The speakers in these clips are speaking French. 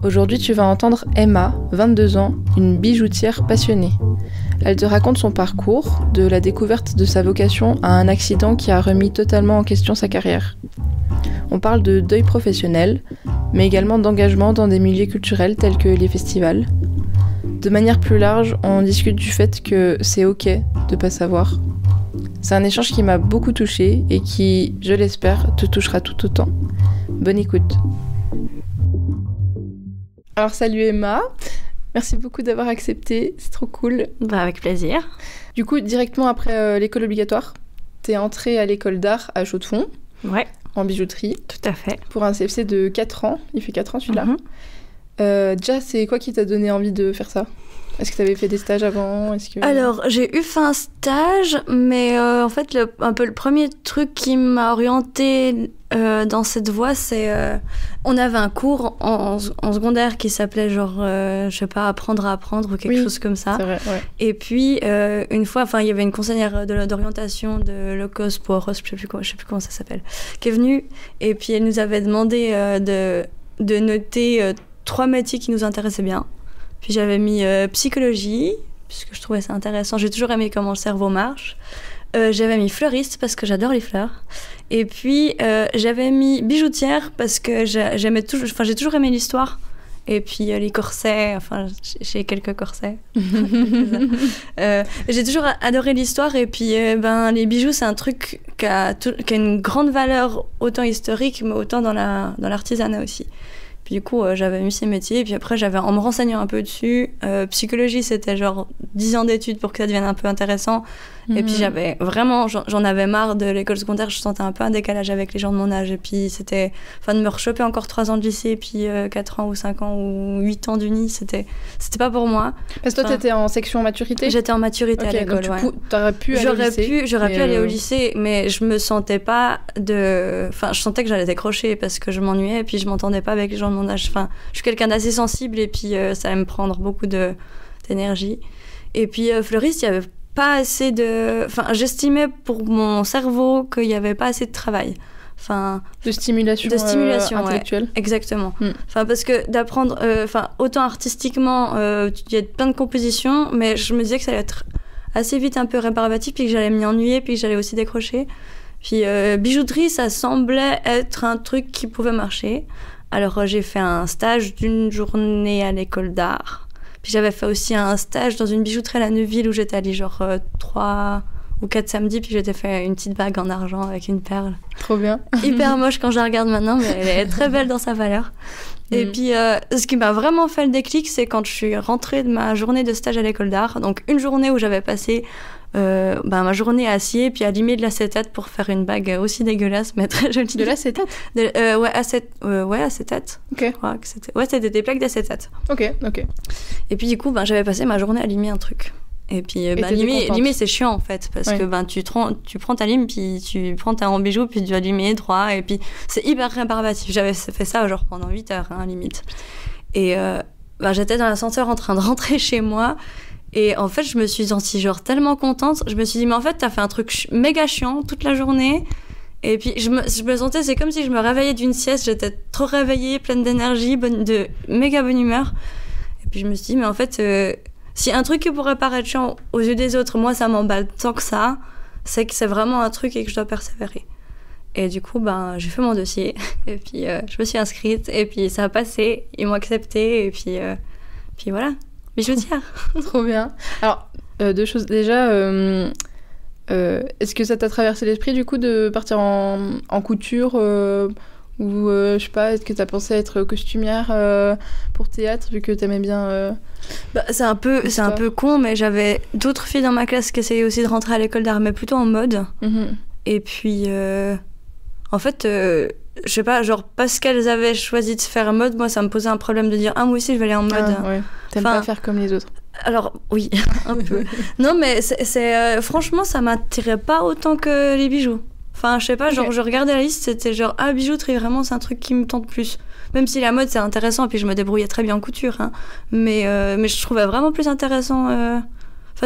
Aujourd'hui, tu vas entendre Emma, 22 ans, une bijoutière passionnée. Elle te raconte son parcours, de la découverte de sa vocation à un accident qui a remis totalement en question sa carrière. On parle de deuil professionnel, mais également d'engagement dans des milieux culturels tels que les festivals. De manière plus large, on discute du fait que c'est ok de pas savoir. C'est un échange qui m'a beaucoup touchée et qui, je l'espère, te touchera tout autant. Bonne écoute. Alors salut Emma, merci beaucoup d'avoir accepté, c'est trop cool. Avec plaisir. Du coup, directement après l'école obligatoire, t'es entrée à l'école d'art à Chaux-de-Fonds, Ouais, en bijouterie, tout à fait. pour un CFC de 4 ans, il fait 4 ans celui-là. Déjà, c'est quoi qui t'a donné envie de faire ça ? Est-ce que t'avais fait des stages avant ? Alors, j'ai eu fait un stage, mais en fait, un peu le premier truc qui m'a orientée dans cette voie, c'est... on avait un cours en secondaire qui s'appelait genre, je sais pas, apprendre à apprendre ou quelque chose comme ça. C'est vrai, ouais. Et puis, une fois, il y avait une conseillère d'orientation de Locos Poros, je sais plus comment ça s'appelle, qui est venue. Et puis, elle nous avait demandé de noter 3 métiers qui nous intéressaient bien. Puis j'avais mis psychologie, puisque je trouvais ça intéressant. J'ai toujours aimé comment le cerveau marche. J'avais mis fleuriste, parce que j'adore les fleurs. Et puis, j'avais mis bijoutière, parce que j'ai toujours aimé l'histoire. Et puis, les corsets, j'ai quelques corsets. J'ai toujours adoré l'histoire. Et puis, les bijoux, c'est un truc qui a une grande valeur, autant historique, mais autant dans l'artisanat aussi. Puis du coup, j'avais mis ces métiers. Et puis après, en me renseignant un peu dessus, psychologie, c'était genre 10 ans d'études pour que ça devienne un peu intéressant. Et puis j'avais vraiment, j'en avais marre de l'école secondaire. Je sentais un peu un décalage avec les gens de mon âge. Et puis c'était, de me rechoper encore 3 ans de lycée, et puis 4 ans ou 5 ans ou 8 ans d'uni, c'était pas pour moi. Parce que toi, t'étais en section maturité ? J'étais en maturité à l'école, donc t'aurais pu aller au lycée. J'aurais pu aller au lycée, mais je me sentais pas je sentais que j'allais décrocher parce que je m'ennuyais et puis je m'entendais pas avec les gens de mon âge. Je suis quelqu'un d'assez sensible et puis ça allait me prendre beaucoup d'énergie. Et puis fleuriste, il y avait pas assez j'estimais pour mon cerveau qu'il y avait pas assez de travail. De stimulation intellectuelle. Ouais, exactement. Parce que d'apprendre, autant artistiquement, il y a plein de compositions, mais je me disais que ça allait être assez vite un peu rébarbatif, puis que j'allais m'y ennuyer, puis que j'allais aussi décrocher. Puis bijouterie, ça semblait être un truc qui pouvait marcher. Alors j'ai fait un stage d'1 journée à l'école d'art. Puis j'avais fait aussi un stage dans une bijouterie à la Neuville où j'étais allée genre 3 ou 4 samedis, puis j'étais fait une petite bague en argent avec une perle. Trop bien. Hyper moche quand je la regarde maintenant, mais elle est très belle dans sa valeur. Et puis ce qui m'a vraiment fait le déclic, c'est quand je suis rentrée de ma journée de stage à l'école d'art. Donc une journée où j'avais passé ma journée à scier puis à limer de l'acétate pour faire une bague aussi dégueulasse mais très jolie. De l'acétate ? Acétate. Ok. Je crois que c'était des plaques d'acétate. Ok. Et puis du coup, j'avais passé ma journée à limer un truc. Et puis limer c'est chiant en fait parce que tu prends ta lime puis tu prends ta bijou puis tu vas limer droit et puis c'est hyper rébarbatif. J'avais fait ça genre pendant 8 heures limite. Et j'étais dans l'ascenseur en train de rentrer chez moi. Et en fait, je me suis sentie genre tellement contente. Je me suis dit, mais en fait, t'as fait un truc méga chiant toute la journée. Et puis, je me sentais, c'est comme si je me réveillais d'une sieste. J'étais trop réveillée, pleine d'énergie, de méga bonne humeur. Et puis, je me suis dit, mais en fait, si un truc qui pourrait paraître chiant aux yeux des autres, moi, ça m'emballe tant que ça, c'est que c'est vraiment un truc et que je dois persévérer. Et du coup, j'ai fait mon dossier. Et puis, je me suis inscrite. Et puis, ça a passé. Ils m'ont accepté. Et puis voilà. Bijoutière. Trop bien. Alors, 2 choses. Déjà, est-ce que ça t'a traversé l'esprit, du coup, de partir en couture ou, je sais pas, est-ce que t'as pensé à être costumière pour théâtre, vu que t'aimais bien... c'est un peu con, mais j'avais d'autres filles dans ma classe qui essayaient aussi de rentrer à l'école d'art, mais plutôt en mode. Et puis, en fait... je sais pas, genre parce qu'elles avaient choisi de faire mode, moi ça me posait un problème de dire moi aussi je vais aller en mode. T'aimes pas faire comme les autres. Alors oui, un peu. Non mais c'est franchement ça m'attirait pas autant que les bijoux. Je sais pas, genre je regardais la liste, c'était genre bijouterie, vraiment c'est un truc qui me tente plus. Même si la mode c'est intéressant, puis je me débrouillais très bien en couture, mais je trouvais vraiment plus intéressant.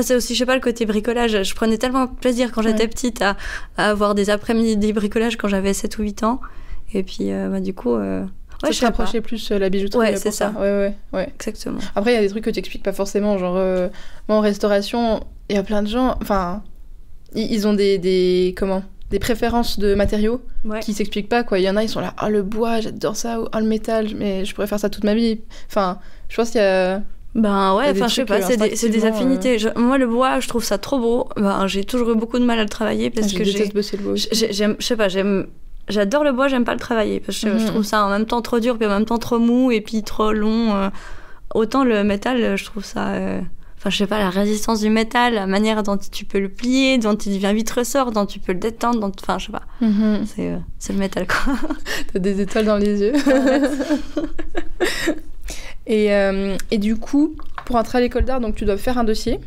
C'est aussi, je sais pas, le côté bricolage. Je prenais tellement plaisir quand j'étais petite à avoir des après-midi de bricolage quand j'avais 7 ou 8 ans. Et puis, du coup, Ouais, je rapprochais plus la bijouterie. Ouais, c'est ça. Ouais. Exactement. Après, il y a des trucs que tu expliques pas forcément. Genre, moi, en restauration, il y a plein de gens... Enfin, ils ont des préférences de matériaux qui s'expliquent pas, quoi. Il y en a, ils sont là, oh, le bois, j'adore ça, ou oh, le métal, mais je pourrais faire ça toute ma vie. Enfin, je pense qu'il y a... Ben ouais, enfin je sais pas, c'est des affinités. Moi, le bois, je trouve ça trop beau. Ben, j'ai toujours eu beaucoup de mal à le travailler parce que je déteste bosser le bois aussi. J'adore le bois, j'aime pas le travailler parce que je trouve ça en même temps trop dur, puis en même temps trop mou et puis trop long. Autant le métal, je trouve ça... Enfin, je sais pas, la résistance du métal, la manière dont tu peux le plier, dont il devient vite ressort, dont tu peux le détendre, enfin, je sais pas. C'est le métal, quoi. T'as des étoiles dans les yeux. Et du coup, pour entrer à l'école d'art, donc tu dois faire un dossier.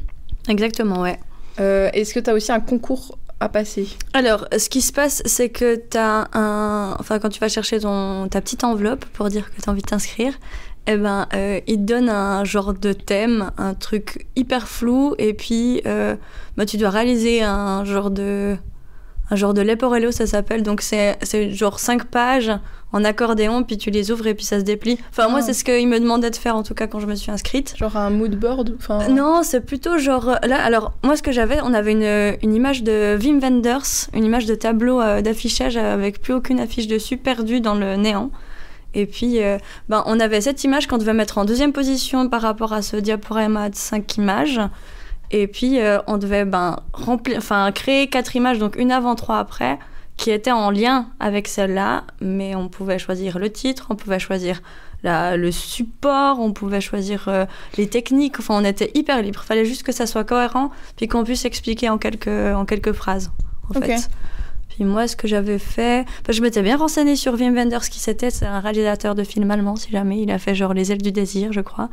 Exactement, ouais. Est-ce que t'as aussi un concours à passer? Alors, ce qui se passe, c'est que enfin, quand tu vas chercher ta petite enveloppe pour dire que t'as envie de t'inscrire, il te donne un genre de thème, un truc hyper flou, et puis tu dois réaliser un genre de leporello, ça s'appelle. Donc c'est genre 5 pages en accordéon, puis tu les ouvres et puis ça se déplie. Enfin, moi, c'est ce qu'il me demandait de faire, en tout cas, quand je me suis inscrite. Genre un mood board? Non, c'est plutôt genre... Là, alors, moi, ce que j'avais, on avait une image de Wim Wenders, une image de tableau d'affichage avec plus aucune affiche dessus, perdue dans le néant. Et puis, on avait cette image qu'on devait mettre en deuxième position par rapport à ce diaporama de 5 images. Et puis, on devait créer 4 images, donc une avant, 3 après, qui étaient en lien avec celle-là. Mais on pouvait choisir le titre, on pouvait choisir le support, on pouvait choisir les techniques. Enfin, on était hyper libre. Il fallait juste que ça soit cohérent, puis qu'on puisse expliquer en quelques phrases, en fait. Puis moi, ce que j'avais fait... je m'étais bien renseignée sur Wim Wenders, qui c'était. C'est un réalisateur de films allemand, si jamais. Il a fait genre Les ailes du désir, je crois.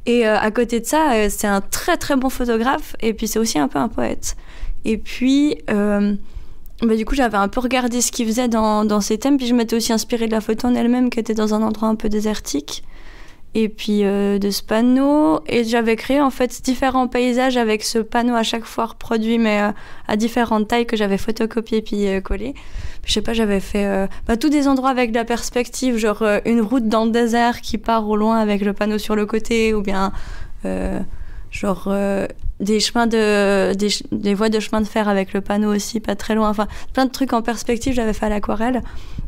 Et à côté de ça, c'est un très très bon photographe. Et puis c'est aussi un peu un poète. Et puis, du coup, j'avais un peu regardé ce qu'il faisait dans ses thèmes. Puis je m'étais aussi inspirée de la photo en elle-même, qui était dans un endroit un peu désertique. Et puis de ce panneau, et j'avais créé en fait différents paysages avec ce panneau à chaque fois reproduit, mais à différentes tailles, que j'avais photocopié puis collé. Je sais pas, j'avais fait tous des endroits avec de la perspective, genre une route dans le désert qui part au loin avec le panneau sur le côté, ou bien des chemins des voies de chemin de fer avec le panneau aussi pas très loin. Enfin, plein de trucs en perspective, j'avais fait à l'aquarelle.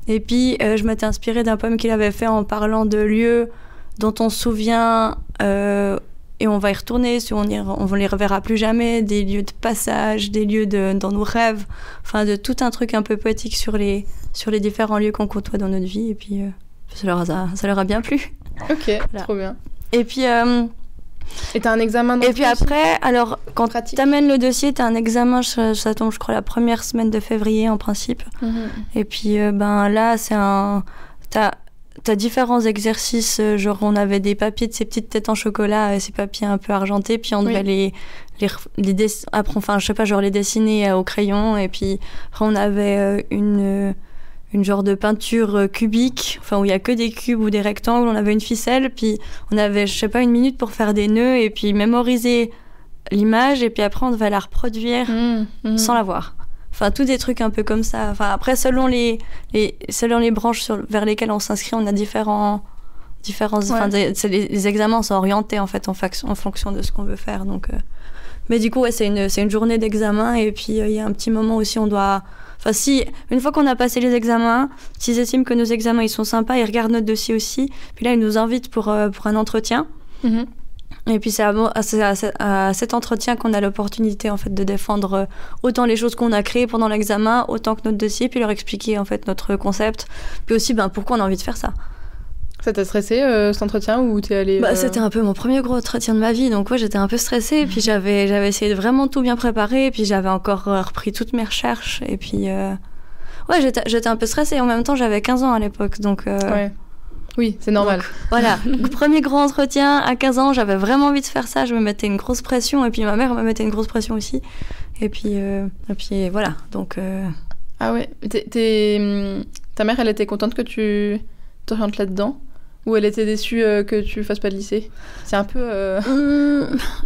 Et puis je m'étais inspirée d'un poème qu'il avait fait en parlant de lieux dont on se souvient, et on va y retourner, si on les reverra plus jamais, des lieux de passage, des lieux dans nos rêves, enfin de tout un truc un peu poétique sur les différents lieux qu'on côtoie dans notre vie, et puis ça leur a bien plu. Ok, voilà. Trop bien. Et puis... et t'as un examen Et puis après, alors, quand t'amènes le dossier, t'as un examen, ça tombe, je crois, la première semaine de février, en principe. Et puis, là, c'est T'as différents exercices, genre on avait des papiers de ces petites têtes en chocolat, ces papiers un peu argentés, puis on devait les après, enfin je sais pas, genre les dessiner au crayon, et puis après on avait une genre de peinture cubique, enfin où il y a que des cubes ou des rectangles, on avait une ficelle, puis on avait, je sais pas, 1 minute pour faire des nœuds et puis mémoriser l'image, et puis après on devait la reproduire sans la voir. Enfin, tous des trucs un peu comme ça. Enfin, après, selon les branches vers lesquelles on s'inscrit, on a différents. Enfin, les examens sont orientés en fait en fonction de ce qu'on veut faire. Donc, mais du coup, c'est une journée d'examen, et puis il y a un petit moment aussi, on doit. Enfin, si une fois qu'on a passé les examens, s'ils estiment que nos examens ils sont sympas, ils regardent notre dossier aussi. Puis là, ils nous invitent pour un entretien. Et puis c'est à cet entretien qu'on a l'opportunité en fait de défendre autant les choses qu'on a créées pendant l'examen, autant que notre dossier, puis leur expliquer en fait notre concept, puis aussi pourquoi on a envie de faire ça. Ça t'a stressé cet entretien, ou t'es allée C'était un peu mon premier gros entretien de ma vie, donc j'étais un peu stressée, et puis j'avais essayé de vraiment tout bien préparer, et puis j'avais encore repris toutes mes recherches, et puis j'étais un peu stressée. En même temps, j'avais 15 ans à l'époque, donc oui, c'est normal. Donc, voilà, premier grand entretien à 15 ans, j'avais vraiment envie de faire ça, je me mettais une grosse pression, et puis ma mère me mettait une grosse pression aussi. Et puis voilà, donc... Ah ouais, ta mère, elle était contente que tu t'orientes là-dedans, ou elle était déçue que tu fasses pas de lycée? C'est un peu...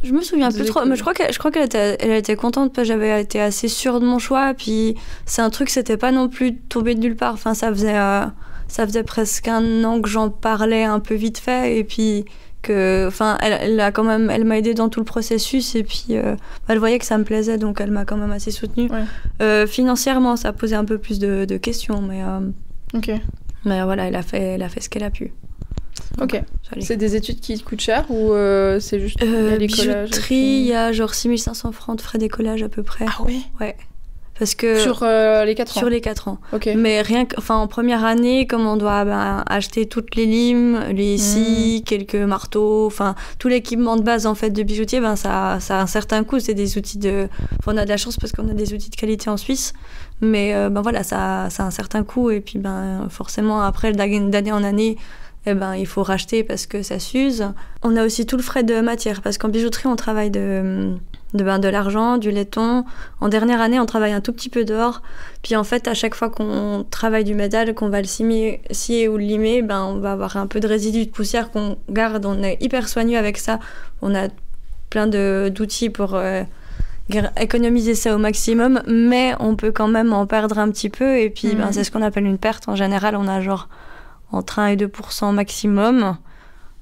je me souviens plus trop, mais je crois qu'elle était contente, parce que j'avais été assez sûre de mon choix, puis c'est un truc, c'était pas non plus tombé de nulle part, enfin ça faisait... ça faisait presque 1 an que j'en parlais un peu vite fait, et puis elle m'a aidée dans tout le processus, et puis elle voyait que ça me plaisait, donc elle m'a quand même assez soutenue. Ouais. Financièrement, ça posait un peu plus de questions, mais mais voilà, elle a fait ce qu'elle a pu. Donc, ok. C'est des études qui coûtent cher, ou c'est juste bijouterie, il y a genre 6 500 francs de frais d'écolage à peu près. Ah oui. Ouais. Parce que sur les 4 ans. Sur les 4 ans. Okay. Mais en première année, comme on doit acheter toutes les limes, les scies, quelques marteaux, tout l'équipement de base en fait de bijoutier, ça a un certain coût. C'est des outils on a de la chance parce qu'on a des outils de qualité en Suisse, mais voilà, ça a un certain coût, et puis forcément après d'année en année, il faut racheter parce que ça s'use. On a aussi tout le frais de matière, parce qu'en bijouterie on travaille de l'argent, du laiton. En dernière année, on travaille un tout petit peu d'or. Puis en fait, à chaque fois qu'on travaille du métal, qu'on va le scier ou le limer, on va avoir un peu de résidus de poussière qu'on garde. On est hyper soigneux avec ça. On a plein d'outils pour économiser ça au maximum, mais on peut quand même en perdre un petit peu. Et puis, c'est ce qu'on appelle une perte. En général, on a genre entre 1 et 2% maximum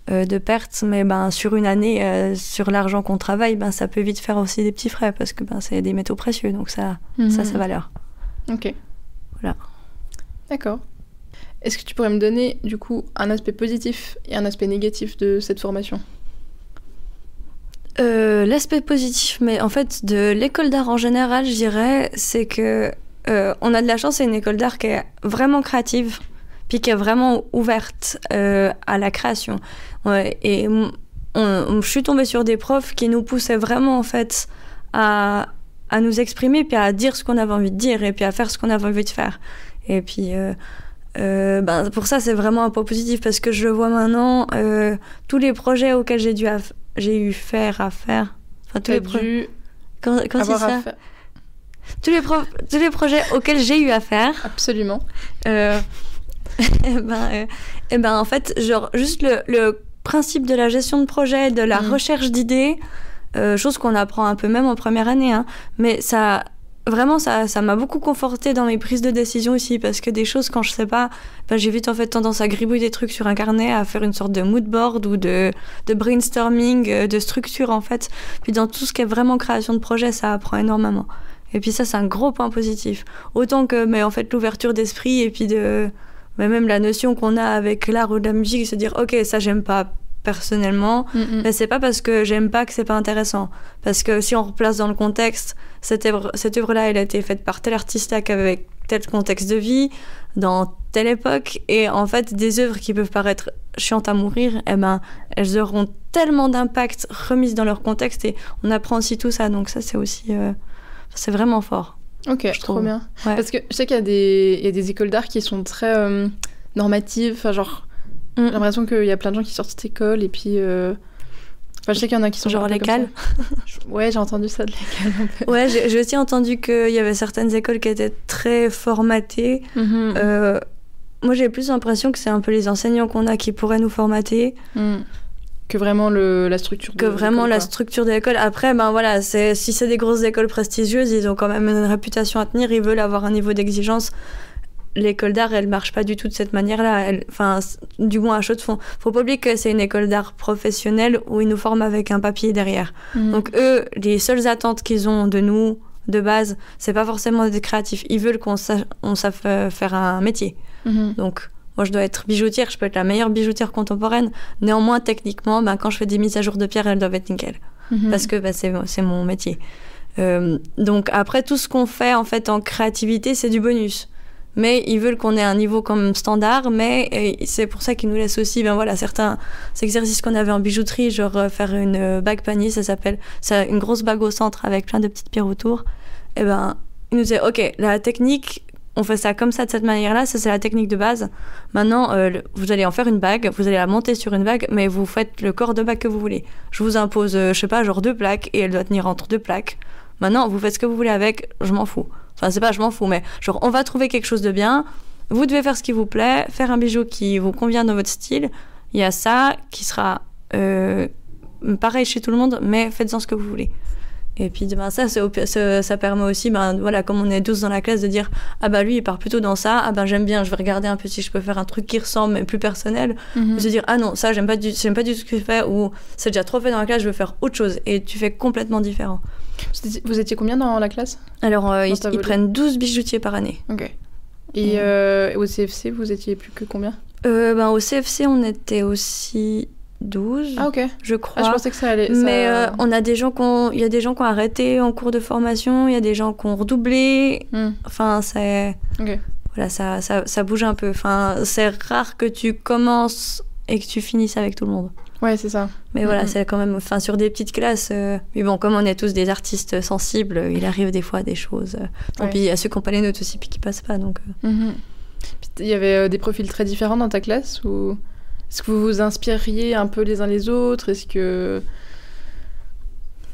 de pertes, mais sur une année, sur l'argent qu'on travaille, ça peut vite faire aussi des petits frais, parce que c'est des métaux précieux, donc ça a sa valeur. Ok. Voilà. D'accord. Est-ce que tu pourrais me donner, du coup, un aspect positif et un aspect négatif de cette formation ? L'aspect positif, mais en fait, de l'école d'art en général, je dirais, c'est que on a de la chance, c'est une école d'art qui est vraiment créative, puis qui est vraiment ouverte à la création. Ouais, et je suis tombée sur des profs qui nous poussaient vraiment en fait à nous exprimer, puis à dire ce qu'on avait envie de dire, et puis à faire ce qu'on avait envie de faire. Et puis pour ça, c'est vraiment un point positif, parce que je vois maintenant tous les projets auxquels j'ai eu faire. Enfin, tous les projets. Quand c'est ça. Tous les projets auxquels j'ai eu à faire. Absolument. En fait, genre juste le principe de la gestion de projet, de la recherche d'idées, chose qu'on apprend un peu même en première année, mais ça m'a beaucoup confortée dans mes prises de décision aussi, parce que des choses, quand je sais pas, j'ai vite en fait tendance à gribouiller des trucs sur un carnet, à faire une sorte de mood board ou de brainstorming, de structure en fait. Puis dans tout ce qui est vraiment création de projet, ça apprend énormément. Et puis ça, c'est un gros point positif. Autant que en fait, l'ouverture d'esprit, et puis mais même la notion qu'on a avec l'art ou la musique, c'est dire ok, ça j'aime pas personnellement, mais c'est pas parce que j'aime pas que c'est pas intéressant, parce que si on replace dans le contexte, cette œuvre-là, elle a été faite par tel artiste avec tel contexte de vie, dans telle époque, et en fait des œuvres qui peuvent paraître chiantes à mourir, elles auront tellement d'impact remises dans leur contexte, et on apprend aussi tout ça, donc ça c'est aussi c'est vraiment fort. Ok, trop bien. Ouais. Parce que je sais qu'il y a des écoles d'art qui sont très normatives. Enfin, genre, j'ai l'impression qu'il y a plein de gens qui sortent de cette école, et puis... Enfin, je sais qu'il y en a qui sont... Genre l'école. Ouais, j'ai entendu ça de l'école un peu. Ouais, j'ai aussi entendu qu'il y avait certaines écoles qui étaient très formatées. Moi, j'ai plus l'impression que c'est un peu les enseignants qu'on a qui pourraient nous formater. Que vraiment la structure de l'école. Que vraiment la structure de l'école. Après, voilà, si c'est des grosses écoles prestigieuses, ils ont quand même une réputation à tenir, ils veulent avoir un niveau d'exigence. L'école d'art, elle marche pas du tout de cette manière-là. Du moins à Chaux-de-Fonds. Faut pas oublier que c'est une école d'art professionnelle où ils nous forment avec un papier derrière. Donc eux, les seules attentes qu'ils ont de nous, de base, c'est pas forcément des créatifs. Ils veulent qu'on sache faire un métier. Donc... Moi, je dois être bijoutière, je peux être la meilleure bijoutière contemporaine. Néanmoins, techniquement, quand je fais des mises à jour de pierre, elles doivent être nickel. Parce que c'est mon métier. Donc après, tout ce qu'on fait en fait en créativité, c'est du bonus. Mais ils veulent qu'on ait un niveau comme standard, mais c'est pour ça qu'ils nous laissent aussi certains exercices qu'on avait en bijouterie, genre faire une bague panier, ça s'appelle. C'est une grosse bague au centre avec plein de petites pierres autour. Et ils nous disaient, ok, la technique... On fait ça comme ça, de cette manière-là, ça c'est la technique de base. Maintenant, vous allez en faire une bague, vous allez la monter sur une bague, mais vous faites le corps de bague que vous voulez. Je vous impose, je sais pas, genre 2 plaques, et elle doit tenir entre 2 plaques. Maintenant, vous faites ce que vous voulez avec, je m'en fous. Enfin, c'est pas je m'en fous, mais genre, on va trouver quelque chose de bien, vous devez faire ce qui vous plaît, faire un bijou qui vous convient dans votre style. Il y a ça qui sera pareil chez tout le monde, mais faites-en ce que vous voulez. Et puis ben, ça permet aussi, ben, voilà, comme on est 12 dans la classe, de dire ah bah lui il part plutôt dans ça, ah ben j'aime bien, je vais regarder un peu si je peux faire un truc qui ressemble mais plus personnel, ou se dire ah non ça j'aime pas du tout ce que je fais, ou c'est déjà trop fait dans la classe, je veux faire autre chose, et tu fais complètement différent. Vous étiez combien dans la classe? Alors ils prennent 12 bijoutiers par année. Ok. Et au CFC vous étiez plus que combien? Ben, au CFC on était aussi 12, ah, ok. Je crois. Ah, je pensais que ça allait. Mais il y a des gens qui ont arrêté en cours de formation, il y a des gens qui ont redoublé. Enfin, c'est... Okay. Voilà, ça bouge un peu. Enfin, c'est rare que tu commences et que tu finisses avec tout le monde. Ouais, c'est ça. Mais voilà, c'est quand même... Enfin, sur des petites classes... Mais bon, comme on est tous des artistes sensibles, il arrive des fois des choses. Et puis, il y a ceux qui n'ont pas les notes aussi, puis qui passent pas, donc... Il y avait des profils très différents dans ta classe, ou... Est-ce que vous vous inspiriez un peu les uns les autres? Est-ce que...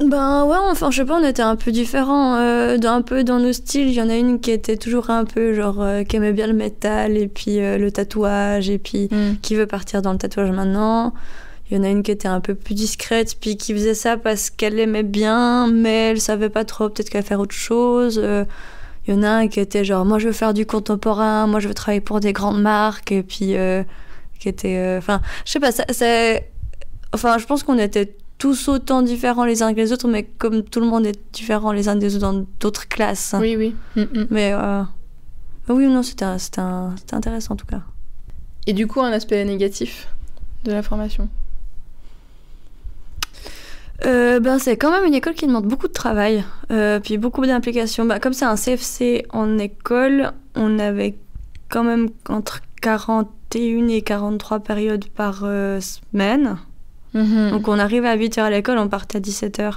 Ben ouais, enfin je sais pas, on était un peu différents, un peu dans nos styles. Il y en a une qui était toujours un peu genre qui aimait bien le métal et puis le tatouage, et puis qui veut partir dans le tatouage maintenant. Il y en a une qui était un peu plus discrète, puis qui faisait ça parce qu'elle aimait bien, mais elle savait pas trop, peut-être qu'elle faire autre chose. Il y en a un qui était genre moi je veux faire du contemporain, moi je veux travailler pour des grandes marques, et puis qui était... Enfin, je sais pas, enfin, je pense qu'on était tous autant différents les uns que les autres, mais comme tout le monde est différent les uns des autres dans d'autres classes. Hein. Oui. Mais oui ou non, c'était intéressant en tout cas. Et du coup, un aspect négatif de la formation? Ben, c'est quand même une école qui demande beaucoup de travail, puis beaucoup d'implication. Ben, comme c'est un CFC en école, on avait quand même entre 41 et 43 périodes par semaine. Donc on arrivait à 8h à l'école, on partait à 17h.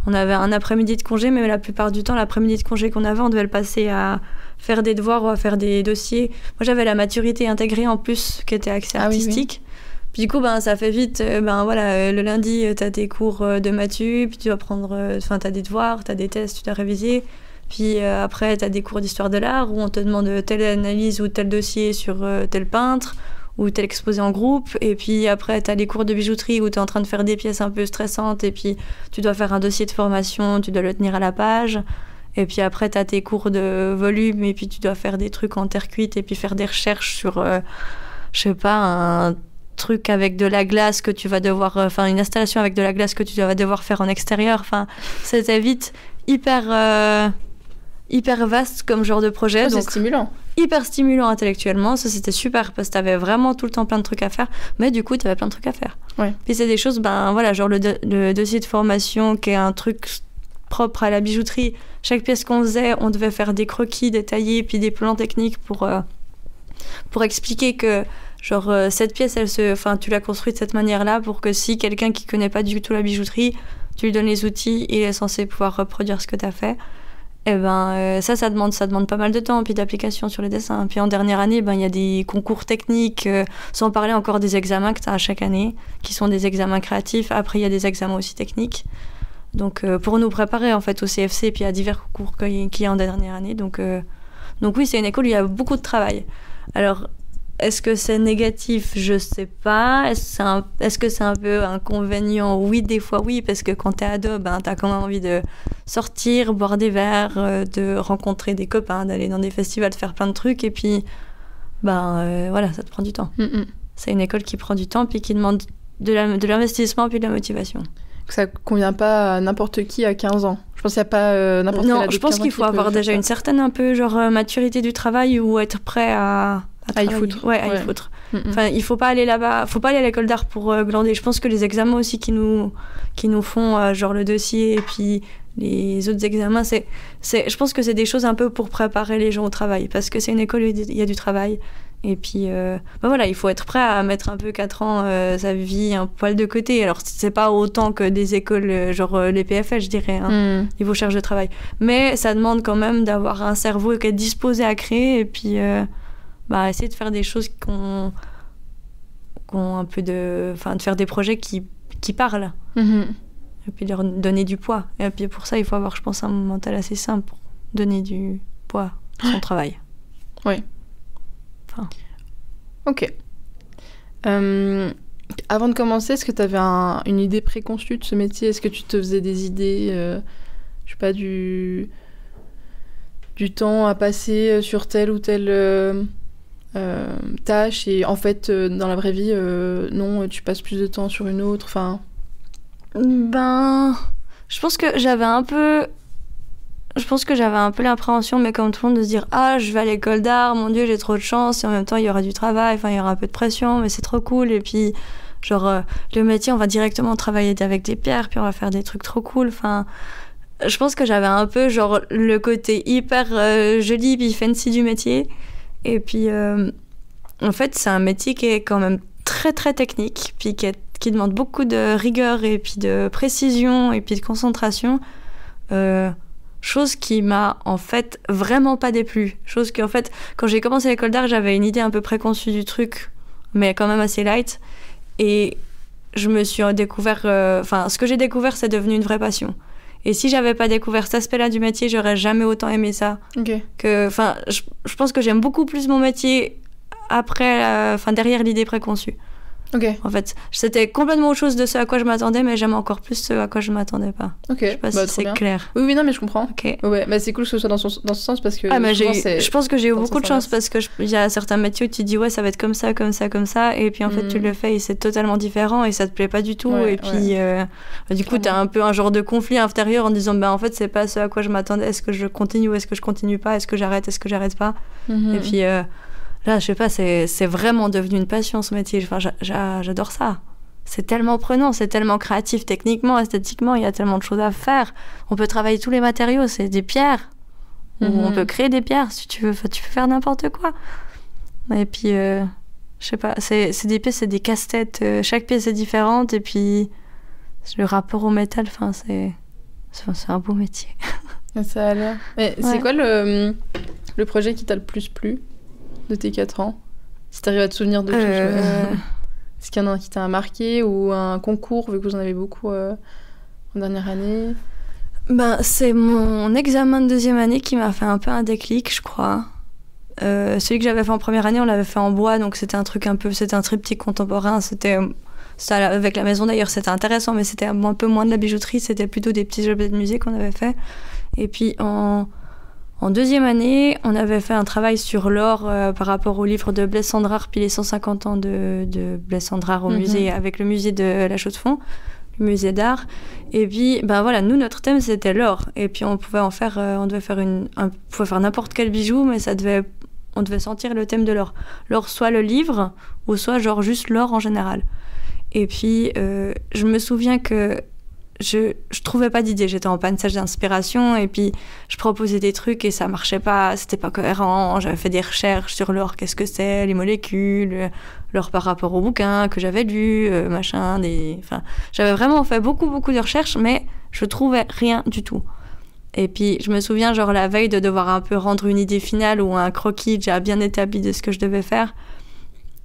On avait un après-midi de congé, mais la plupart du temps, l'après-midi de congé qu'on avait, on devait le passer à faire des devoirs ou à faire des dossiers. Moi, j'avais la maturité intégrée en plus, qui était accès artistique. Oui. Puis du coup, ben, ça fait vite. Le lundi, t'as tes cours de matu, puis tu dois prendre... t'as des devoirs, t'as des tests, tu dois réviser. Puis après, t'as des cours d'histoire de l'art où on te demande telle analyse ou tel dossier sur tel peintre ou tel exposé en groupe. Et puis après, t'as les cours de bijouterie où t'es en train de faire des pièces un peu stressantes et puis tu dois faire un dossier de formation, tu dois le tenir à la page. Et puis après, t'as tes cours de volume et puis tu dois faire des trucs en terre cuite et puis faire des recherches sur, je sais pas, un truc avec de la glace que tu vas devoir... une installation avec de la glace que tu vas devoir faire en extérieur. Enfin, c'était vite hyper vaste comme genre de projet. Donc c'est stimulant. Hyper stimulant intellectuellement. Ça, c'était super parce que t'avais vraiment tout le temps plein de trucs à faire. Mais du coup, t'avais plein de trucs à faire. Ouais. Puis c'est des choses, genre le dossier de formation qui est un truc propre à la bijouterie. Chaque pièce qu'on faisait, on devait faire des croquis détaillés puis des plans techniques pour expliquer que genre cette pièce, tu l'as construite de cette manière-là pour que si quelqu'un qui connaît pas du tout la bijouterie, tu lui donnes les outils, il est censé pouvoir reproduire ce que t'as fait. Et ça demande pas mal de temps, puis d'application sur les dessins. Puis en dernière année, il y a des concours techniques, sans parler encore des examens que tu as à chaque année, qui sont des examens créatifs. Après, il y a des examens aussi techniques. Donc, pour nous préparer en fait au CFC, puis à divers concours qu'il y a en dernière année. Donc oui, c'est une école où il y a beaucoup de travail. Alors, est-ce que c'est négatif? Je sais pas. Est-ce que c'est un peu inconvénient? Oui, des fois oui, parce que quand t'es ado, t'as quand même envie de sortir, boire des verres, de rencontrer des copains, d'aller dans des festivals, de faire plein de trucs, et puis voilà, ça te prend du temps. C'est une école qui prend du temps, puis qui demande de l'investissement, puis de la motivation. Ça convient pas à n'importe qui à 15 ans. Je pense qu'il n'y a pas n'importe quel ado de 15 ans. Non, je pense qu'il faut avoir déjà une certaine un peu maturité du travail ou être prêt à y foutre. Ouais, à y foutre. Enfin, il faut pas aller là-bas, faut pas aller à l'école d'art pour glander. Je pense que les examens aussi qui nous font genre le dossier et puis les autres examens, je pense que c'est des choses un peu pour préparer les gens au travail, parce que c'est une école où il y a du travail. Et puis voilà, il faut être prêt à mettre un peu 4 ans sa vie un poil de côté. Alors c'est pas autant que des écoles genre les PFL, je dirais, niveau charge de travail, mais ça demande quand même d'avoir un cerveau qui est disposé à créer, et puis essayer de faire des choses qui ont un peu de faire des projets qui parlent, et puis leur donner du poids. Et puis pour ça, il faut avoir, je pense, un mental assez simple pour donner du poids à son travail. Oui. Ok. Avant de commencer, est-ce que tu avais une idée préconçue de ce métier? Est-ce que tu te faisais des idées je sais pas, du temps à passer sur telle ou telle tâche, et en fait, dans la vraie vie, non, tu passes plus de temps sur une autre, enfin... Je pense que j'avais un peu l'appréhension, mais comme tout le monde, de se dire je vais à l'école d'art, mon Dieu, j'ai trop de chance, et en même temps il y aura du travail, enfin il y aura un peu de pression, mais c'est trop cool, et puis genre le métier, on va directement travailler avec des pierres, puis on va faire des trucs trop cool, enfin je pense que j'avais un peu genre le côté hyper joli puis fancy du métier, et puis en fait c'est un métier qui est quand même très très technique, puis qui demande beaucoup de rigueur et puis de précision et puis de concentration, chose qui m'a en fait vraiment pas déplu. Chose qui en fait, quand j'ai commencé l'école d'art, j'avais une idée un peu préconçue du truc, mais quand même assez light, et je me suis découvert, ce que j'ai découvert, c'est devenu une vraie passion. Et si j'avais pas découvert cet aspect-là du métier, j'aurais jamais autant aimé ça. Okay. Je pense que j'aime beaucoup plus mon métier après, derrière l'idée préconçue. Okay. En fait, c'était complètement autre chose de ce à quoi je m'attendais, mais j'aime encore plus ce à quoi je m'attendais pas. Ok. Je sais pas si c'est clair. Oui, non, mais je comprends. Ok. Ouais, c'est cool que ce soit dans ce sens, parce que. Je pense que j'ai eu beaucoup de chance, parce que il y a certains métiers où tu te dis ça va être comme ça, comme ça, comme ça, et puis en fait tu le fais et c'est totalement différent et ça te plaît pas du tout, et puis du coup t'as un peu un genre de conflit intérieur en disant en fait c'est pas ce à quoi je m'attendais, est-ce que je continue ou est-ce que je continue pas, est-ce que j'arrête pas, et puis là, je sais pas, c'est vraiment devenu une passion, ce métier. Enfin, j'adore ça. C'est tellement prenant, c'est tellement créatif techniquement, esthétiquement, il y a tellement de choses à faire. On peut travailler tous les matériaux, c'est des pierres. Ou on peut créer des pierres, si tu veux. Enfin, tu peux faire n'importe quoi. Et puis, je sais pas, c'est des pièces, c'est des casse-têtes. Chaque pièce est différente, et puis le rapport au métal, c'est un beau métier. Ça a l'air. Mais c'est quoi le projet qui t'a le plus plu de tes 4 ans, si t'arrives à te souvenir de tout? Est-ce qu'il y en a un qui t'a marqué, ou un concours, vu que vous en avez beaucoup en dernière année? C'est mon examen de 2e année qui m'a fait un peu un déclic, je crois. Celui que j'avais fait en première année, on l'avait fait en bois, donc c'était un triptyque contemporain, c'était avec la maison d'ailleurs, c'était intéressant, mais c'était un peu moins de la bijouterie, c'était plutôt des petits objets de musée qu'on avait fait. Et puis en 2e année, on avait fait un travail sur l'or par rapport au livre de Blaise Cendrars, puis les 150 ans de Blaise Cendrars au musée, avec le musée de la Chaux-de-Fonds, le musée d'art. Et puis, nous, notre thème, c'était l'or. Et puis, on pouvait en faire, on pouvait faire n'importe quel bijou, mais on devait sentir le thème de l'or. L'or, soit le livre, ou soit genre juste l'or en général. Et puis, je me souviens que je trouvais pas d'idée, j'étais en panne sèche d'inspiration, et puis je proposais des trucs et ça marchait pas, c'était pas cohérent. J'avais fait des recherches sur l'or, qu'est-ce que c'est, les molécules, l'or par rapport au bouquin que j'avais lu, j'avais vraiment fait beaucoup de recherches, mais je trouvais rien du tout. Et puis je me souviens, genre la veille, de devoir un peu rendre une idée finale ou un croquis déjà bien établi de ce que je devais faire.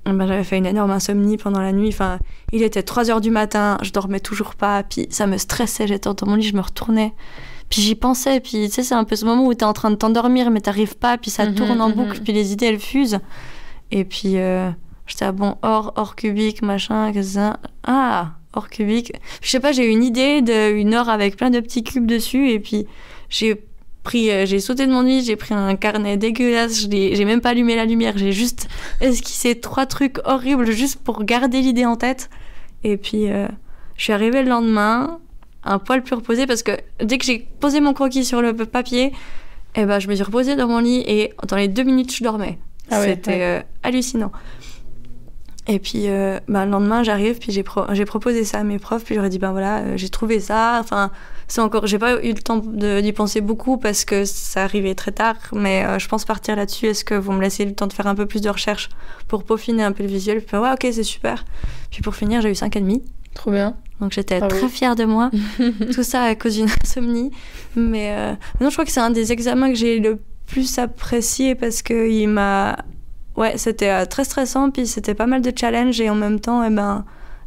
J'avais fait une énorme insomnie pendant la nuit. Enfin, il était 3h du matin, je dormais toujours pas, puis ça me stressait, j'étais dans mon lit, je me retournais, puis j'y pensais, puis tu sais, c'est un peu ce moment où t'es en train de t'endormir, mais t'arrives pas, puis ça tourne en boucle, puis les idées, elles fusent. Et puis, j'étais or cubique, machin, qu'est-ce que c'est ça ? Or cubique. Je sais pas, j'ai eu une idée d'une or avec plein de petits cubes dessus, et puis j'ai sauté de mon lit, j'ai pris un carnet dégueulasse, j'ai même pas allumé la lumière, j'ai juste esquissé 3 trucs horribles juste pour garder l'idée en tête. Et puis je suis arrivée le lendemain, un poil plus reposée, parce que dès que j'ai posé mon croquis sur le papier, je me suis reposée dans mon lit et dans les 2 minutes je dormais. C'était hallucinant. Et puis le lendemain j'arrive, puis j'ai proposé ça à mes profs, puis j'aurais dit j'ai trouvé ça, enfin j'ai pas eu le temps d'y penser beaucoup parce que ça arrivait très tard, mais je pense partir là-dessus. Est-ce que vous me laissez le temps de faire un peu plus de recherche pour peaufiner un peu le visuel? Puis ok, c'est super. Puis pour finir, j'ai eu 5,5. Trop bien. Donc j'étais très fière de moi. Tout ça à cause d'une insomnie, mais non, je crois que c'est un des examens que j'ai le plus apprécié, parce que c'était très stressant, puis c'était pas mal de challenges, et en même temps,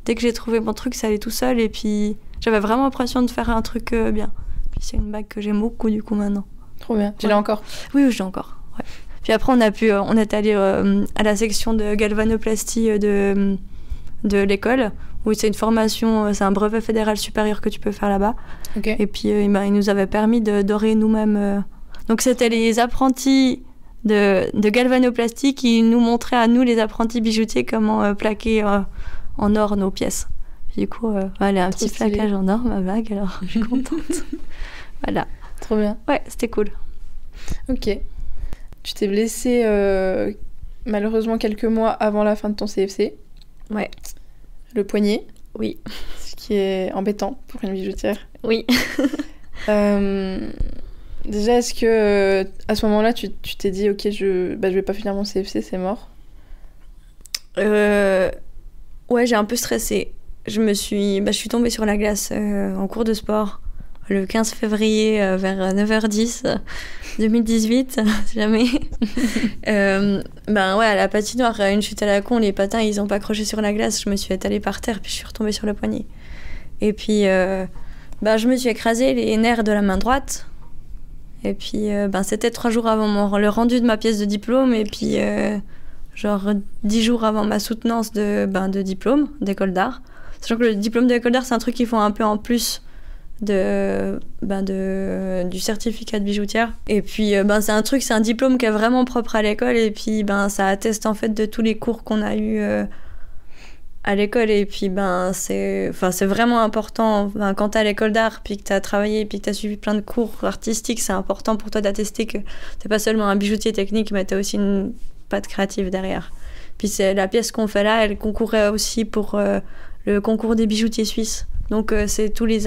dès que j'ai trouvé mon truc, ça allait tout seul, et puis j'avais vraiment l'impression de faire un truc bien. Puis c'est une bague que j'aime beaucoup, du coup, maintenant. Trop bien. Tu l'as encore? Oui, je l'ai encore. Ouais. Puis après, on est allé à la section de galvanoplastie de l'école, Oui, c'est une formation, c'est un brevet fédéral supérieur que tu peux faire là-bas. Okay. Et puis, ils nous avaient permis de dorer nous-mêmes. Donc, c'était les apprentis de galvanoplastie qui nous montraient à nous, les apprentis bijoutiers, comment plaquer en or nos pièces. Puis, du coup, elle a un petit plaquage en or, ma bague, alors je suis contente. Voilà. Trop bien. Ouais, c'était cool. Ok. Tu t'es blessée malheureusement quelques mois avant la fin de ton CFC. Ouais. Le poignet. Oui. Ce qui est embêtant pour une bijoutière. Oui. Déjà, est-ce que à ce moment-là, tu t'es dit, ok, je vais pas finir mon CFC, c'est mort? Ouais, j'ai un peu stressé. Je suis tombée sur la glace en cours de sport le 15 février vers 9h10 2018, si jamais. Ouais, à la patinoire, une chute à la con, les patins, ils ont pas accroché sur la glace. Je me suis étalée par terre, puis je suis retombée sur le poignet. Et puis, je me suis écrasée les nerfs de la main droite. Et puis, c'était 3 jours avant le rendu de ma pièce de diplôme. Et puis, 10 jours avant ma soutenance de diplôme d'école d'art. Sachant que le diplôme d'école d'art, c'est un truc qu'ils font un peu en plus du certificat de bijoutière. Et puis, c'est un diplôme qui est vraiment propre à l'école. Et puis, ça atteste en fait de tous les cours qu'on a eus à l'école. Et puis, c'est vraiment important. Quand t'es à l'école d'art, puis que t'as travaillé, puis que t'as suivi plein de cours artistiques, c'est important pour toi d'attester que t'es pas seulement un bijoutier technique, mais t'as aussi une patte créative derrière. Puis, c'est la pièce qu'on fait là, elle concourait aussi pour le concours des bijoutiers suisses. Donc, c'est tous les...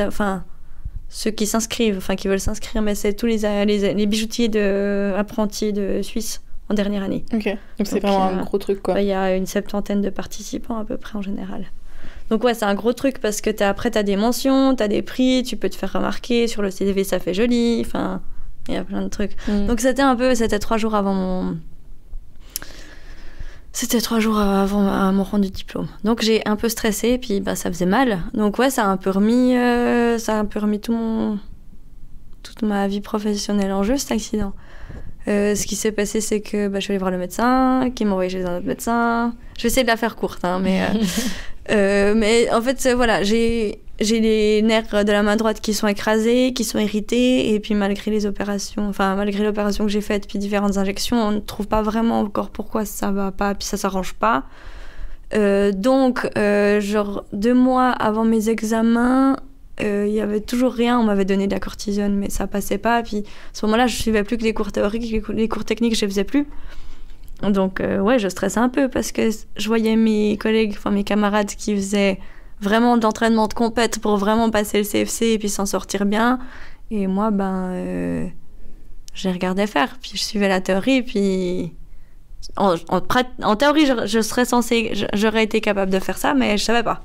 ceux qui s'inscrivent, qui veulent s'inscrire, mais c'est tous les bijoutiers apprentis de Suisse en dernière année. Ok, donc c'est vraiment un gros truc, quoi. Il y a une 70 de participants à peu près en général. Donc ouais, c'est un gros truc parce que après t'as des mentions, t'as des prix, tu peux te faire remarquer, sur le CV ça fait joli, il y a plein de trucs. Donc c'était 3 jours avant mon rendu de diplôme. Donc j'ai un peu stressé, puis ça faisait mal. Donc ouais, ça a un peu remis toute ma vie professionnelle en jeu, cet accident. Ce qui s'est passé, c'est que je suis allée voir le médecin, qui m'a envoyé chez un autre médecin. Je vais essayer de la faire courte, mais en fait, voilà, j'ai les nerfs de la main droite qui sont écrasés, qui sont irrités, et puis malgré l'opération que j'ai faite, puis différentes injections, on ne trouve pas vraiment encore pourquoi ça va pas, puis ça s'arrange pas. Donc, 2 mois avant mes examens, il y avait toujours rien. On m'avait donné de la cortisone, mais ça passait pas. Puis à ce moment-là, je suivais plus que les cours théoriques, les cours techniques, je les faisais plus. Donc, ouais, je stressais un peu parce que je voyais mes collègues, mes camarades qui faisaient vraiment de l'entraînement de compète pour vraiment passer le CFC et puis s'en sortir bien. Et moi, je les regardais faire. Puis je suivais la théorie. Puis en théorie, j'aurais été capable de faire ça, mais je savais pas.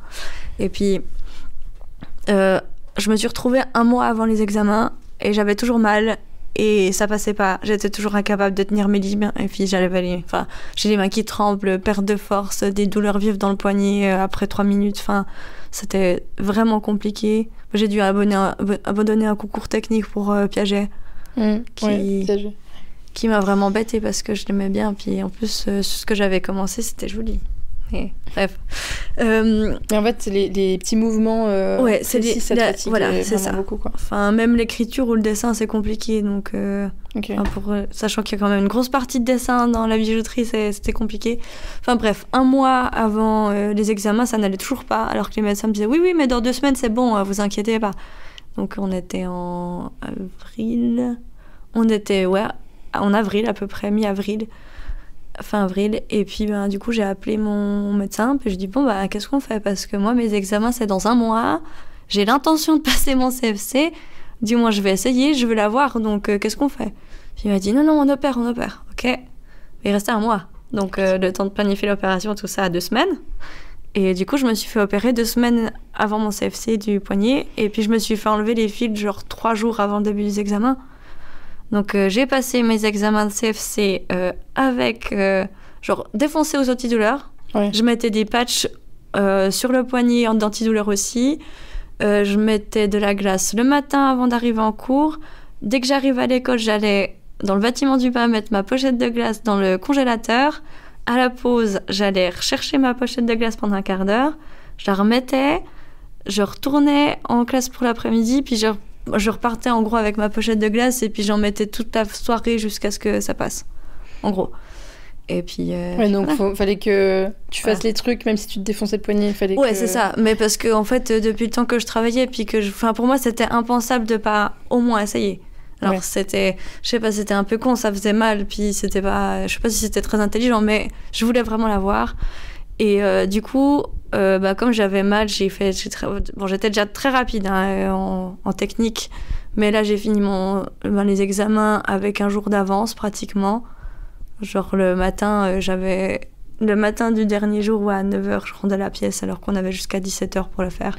Et puis, je me suis retrouvée 1 mois avant les examens et j'avais toujours mal. Et ça passait pas. J'étais toujours incapable de tenir mes limes. Et puis j'ai les mains qui tremblent, perte de force, des douleurs vives dans le poignet après 3 minutes. C'était vraiment compliqué. J'ai dû abandonner un concours technique pour Piaget. Qui m'a vraiment embêtée parce que je l'aimais bien. Puis en plus, ce que j'avais commencé, c'était joli. Et, bref. Et en fait, les petits mouvements, c'est fatigue voilà, c'est ça. Beaucoup, quoi. Même l'écriture ou le dessin, c'est compliqué. Donc, sachant qu'il y a quand même une grosse partie de dessin dans la bijouterie, c'était compliqué. Bref, 1 mois avant les examens, ça n'allait toujours pas. Alors que les médecins me disaient oui, mais dans 2 semaines, c'est bon, vous inquiétez pas. Donc, on était en avril. On était, en avril à peu près, mi-avril. Fin avril, et puis du coup j'ai appelé mon médecin, puis je dis qu'est-ce qu'on fait, parce que moi mes examens c'est dans 1 mois, j'ai l'intention de passer mon CFC, du moins je vais essayer, je veux l'avoir, donc qu'est-ce qu'on fait? Puis il m'a dit non on opère, ok, mais il restait 1 mois, donc le temps de planifier l'opération, tout ça à 2 semaines, et du coup je me suis fait opérer 2 semaines avant mon CFC du poignet, et puis je me suis fait enlever les fils 3 jours avant le début des examens. Donc j'ai passé mes examens de CFC avec défoncé aux antidouleurs. Ouais. Je mettais des patchs sur le poignet en antidouleur aussi. Je mettais de la glace le matin avant d'arriver en cours. Dès que j'arrive à l'école, j'allais dans le bâtiment du bain mettre ma pochette de glace dans le congélateur. À la pause, j'allais rechercher ma pochette de glace pendant 1/4 d'heure. je la remettais, je retournais en classe pour l'après-midi, puis je repartais en gros avec ma pochette de glace et puis j'en mettais toute la soirée jusqu'à ce que ça passe, en gros. Et puis donc fallait que tu fasses les trucs même si tu te défonçais le poignet, c'est ça, mais parce que en fait depuis le temps que je travaillais puis que pour moi c'était impensable de pas au moins essayer. Alors c'était, je sais pas, c'était un peu con, ça faisait mal, puis c'était pas, je sais pas si c'était très intelligent, mais je voulais vraiment l'avoir. Et du coup, comme j'avais mal, j'étais déjà très rapide en technique, mais là j'ai fini les examens avec un jour d'avance pratiquement. Genre le matin du dernier jour, à 9h, je rendais la pièce alors qu'on avait jusqu'à 17h pour le faire.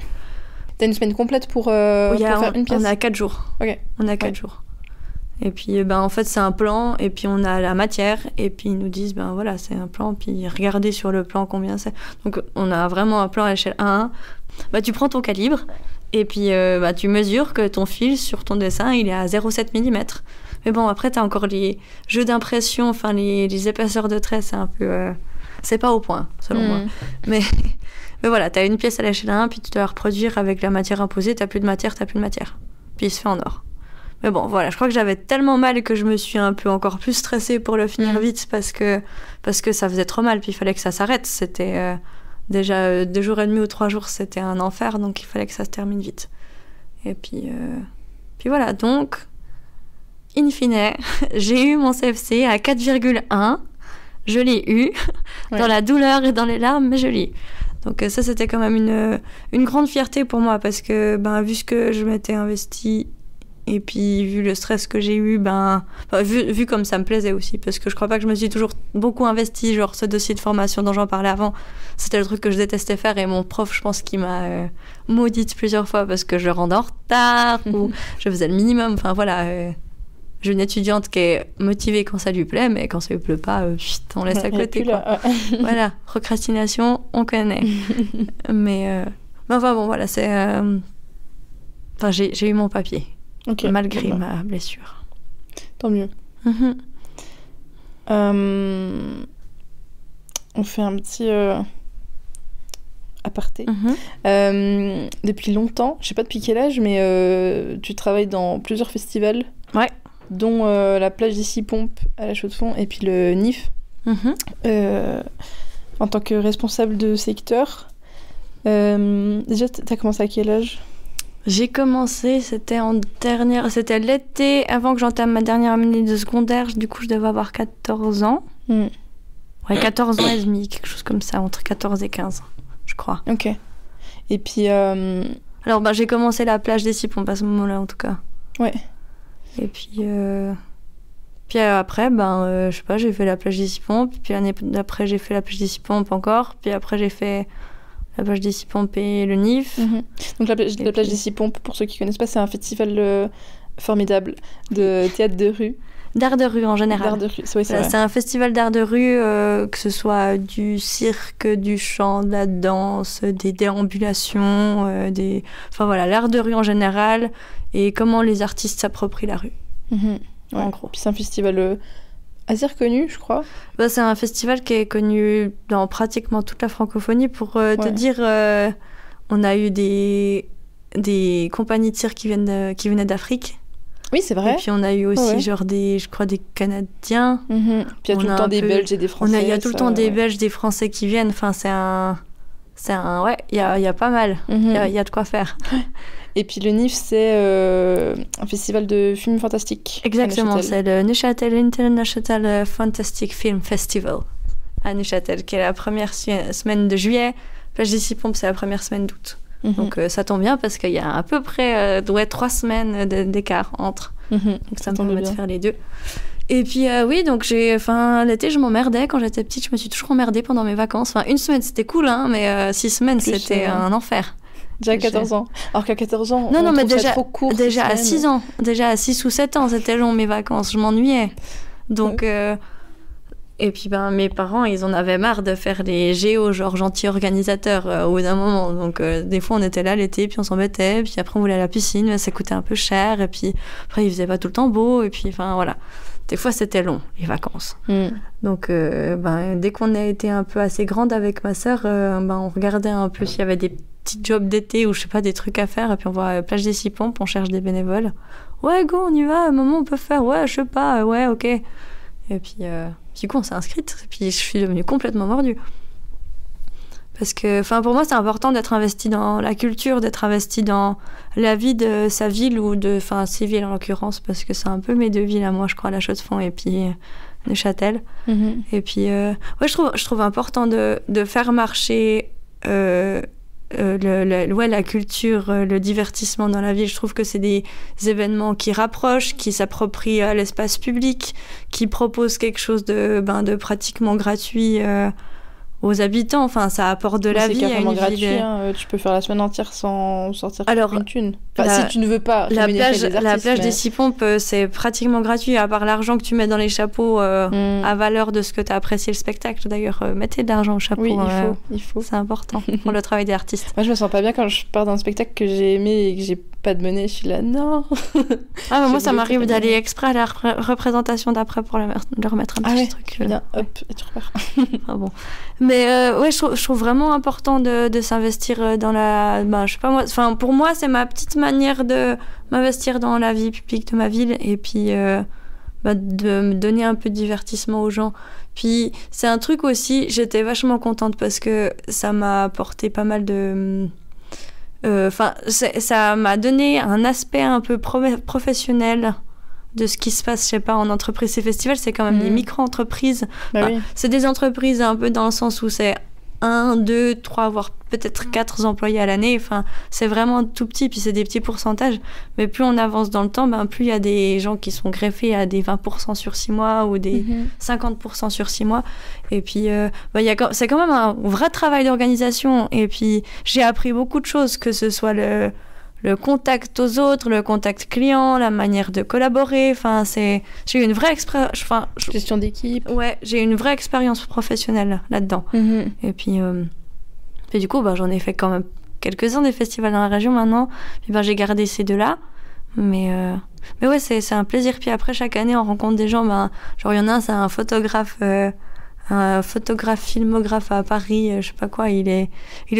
T'as une semaine complète pour faire une pièce? On a 4 jours. Ok. On a 4 jours. Et puis, en fait, c'est un plan, et puis on a la matière, et puis ils nous disent, voilà, c'est un plan, puis regardez sur le plan combien c'est. Donc, on a vraiment un plan à l'échelle 1. Tu prends ton calibre, et puis tu mesures que ton fil sur ton dessin, il est à 0,7 mm. Mais bon, après, t'as encore les jeux d'impression, enfin, les épaisseurs de traits, c'est un peu... c'est pas au point, selon moi. Mais voilà, t'as une pièce à l'échelle 1, puis tu dois la reproduire avec la matière imposée, t'as plus de matière. Puis il se fait en or. Mais bon, voilà, je crois que j'avais tellement mal que je me suis un peu encore plus stressée pour le finir vite parce que ça faisait trop mal, puis il fallait que ça s'arrête. C'était déjà 2 jours et demi ou 3 jours, c'était un enfer, donc il fallait que ça se termine vite. Et puis voilà, donc, in fine, j'ai eu mon CFC à 4,1. Je l'ai eu, dans la douleur et dans les larmes, mais je l'ai eu. Donc ça, c'était quand même une grande fierté pour moi, parce que vu ce que je m'étais investi, et puis vu le stress que j'ai eu, vu comme ça me plaisait aussi, parce que je crois pas que je me suis toujours beaucoup investie, genre ce dossier de formation dont j'en parlais avant, c'était le truc que je détestais faire, et mon prof, je pense qu'il m'a maudite plusieurs fois parce que je rendais en retard, ou je faisais le minimum, enfin voilà... J'ai une étudiante qui est motivée quand ça lui plaît, mais quand ça lui plaît pas, on laisse à côté. Quoi. Voilà, procrastination, on connaît. Mais enfin bon, voilà, c'est... j'ai eu mon papier, malgré ma blessure. Tant mieux. On fait un petit aparté. Depuis longtemps, je sais pas depuis quel âge, mais tu travailles dans plusieurs festivals. Ouais. Dont la plage d'ici Pompe à la Chaux-de-Fonds et puis le NIF en tant que responsable de secteur. Déjà, t'as commencé à quel âge? J'ai commencé, c'était l'été avant que j'entame ma dernière année de secondaire, du coup je devais avoir 14 ans. Ouais, 14 ans et demi, quelque chose comme ça, entre 14 et 15, je crois. Ok. Et puis... Alors j'ai commencé la plage d'ici Pompe à ce moment-là en tout cas. Ouais. Et puis après, je sais pas, j'ai fait la plage d'ici Pompe, puis l'année d'après, j'ai fait la plage d'ici Pompe encore, puis après, j'ai fait la plage d'ici Pompe et le NIF. Donc la plage d'ici Pompe, pour ceux qui connaissent pas, c'est un festival formidable de théâtre de rue. D'art de rue en général. D'art de rue, oui, c'est un festival d'art de rue, que ce soit du cirque, du chant, de la danse, des déambulations, enfin voilà, l'art de rue en général, et comment les artistes s'approprient la rue. En gros. Puis c'est un festival assez reconnu, je crois. C'est un festival qui est connu dans pratiquement toute la francophonie. Pour te dire, on a eu des compagnies de cirque qui venaient d'Afrique. Oui, c'est vrai. Et puis on a eu aussi je crois des Canadiens. Puis il y a tout le temps des Belges et des Français. Il y a tout le temps des Belges, des Français qui viennent. Enfin, il y a pas mal. Il y a de quoi faire. Et puis le NIF, c'est un festival de films fantastiques. Exactement, c'est le Neuchâtel International Fantastic Film Festival à Neuchâtel, qui est la première semaine de juillet. Plage d'ici Pompe, c'est la première semaine d'août. Donc ça tombe bien parce qu'il y a à peu près 3 semaines d'écart entre. Donc ça me permet de faire les deux. Et puis oui, donc l'été, je m'emmerdais. Quand j'étais petite, je me suis toujours emmerdée pendant mes vacances. Enfin, 1 semaine, c'était cool, mais 6 semaines, c'était un enfer. Déjà à 14 ans. Alors qu'à 14 ans, non, mais déjà, trop court. Déjà à 6 ans. Déjà à 6 ou 7 ans, c'était long mes vacances. Je m'ennuyais. Donc Et puis mes parents, ils en avaient marre de faire les géos, genre gentils organisateurs au bout d'un moment. Donc des fois on était là l'été, puis on s'embêtait, puis après on voulait aller à la piscine, mais ça coûtait un peu cher, et puis après il faisait pas tout le temps beau, et puis enfin voilà. Des fois c'était long, les vacances. Donc dès qu'on a été un peu assez grande avec ma sœur, on regardait un peu s'il y avait des petits jobs d'été ou je sais pas, des trucs à faire, et puis on va à la plage des Six Pompes, on cherche des bénévoles. Ouais, go, on y va, maman, on peut faire, ouais, je sais pas, ouais, ok. Et puis du coup, on s'est inscrite, et puis je suis devenue complètement mordue. Parce que, pour moi, c'est important d'être investi dans la culture, d'être investi dans la vie de sa ville, ou ses villes en l'occurrence, parce que c'est un peu mes deux villes à moi, je crois, La Chaux-de-Fonds et puis Neuchâtel. Et puis, je trouve important de faire marcher la culture, le divertissement dans la ville. Je trouve que c'est des événements qui rapprochent, qui s'approprient à l'espace public, qui proposent quelque chose de pratiquement gratuit aux habitants. Enfin, ça apporte de la vie à une gratuit, ville. Tu peux faire la semaine entière sans sortir une thune. Si tu ne veux pas la plage des Six Pompes, c'est pratiquement gratuit, à part l'argent que tu mets dans les chapeaux à valeur de ce que tu as apprécié le spectacle. D'ailleurs, mettez de l'argent au chapeau. Oui, il faut. C'est important pour le travail des artistes. Moi, je me sens pas bien quand je pars d'un spectacle que j'ai aimé et que j'ai pas de monnaie. Je suis là, non. Moi, ça m'arrive d'aller exprès à la représentation d'après pour leur mettre un petit truc. Bien, hop, et tu repars. Bon. Mais je trouve vraiment important de s'investir dans la... je sais pas moi, pour moi, c'est ma petite manière de m'investir dans la vie publique de ma ville, et puis de me donner un peu de divertissement aux gens. Puis c'est un truc aussi, j'étais vachement contente parce que ça m'a apporté pas mal de... ça m'a donné un aspect un peu professionnel de ce qui se passe, je sais pas, en entreprise. Ces festivals, c'est quand même des micro-entreprises. Oui. C'est des entreprises un peu dans le sens où c'est 1, 2, 3, voire peut-être 4 employés à l'année. C'est vraiment tout petit, puis c'est des petits pourcentages. Mais plus on avance dans le temps, plus il y a des gens qui sont greffés à des 20% sur 6 mois ou des 50% sur 6 mois. Et puis, c'est quand même un vrai travail d'organisation. Et puis, j'ai appris beaucoup de choses, que ce soit le contact aux autres, le contact client, la manière de collaborer. J'ai eu une vraie gestion d'équipe. Ouais, j'ai eu une vraie expérience professionnelle là-dedans. Et puis du coup, j'en ai fait quand même quelques-uns des festivals dans la région maintenant. Puis j'ai gardé ces deux-là. Mais ouais, c'est un plaisir. Puis après, chaque année, on rencontre des gens. Genre, il y en a un, c'est un photographe filmographe à Paris, je sais pas quoi, il est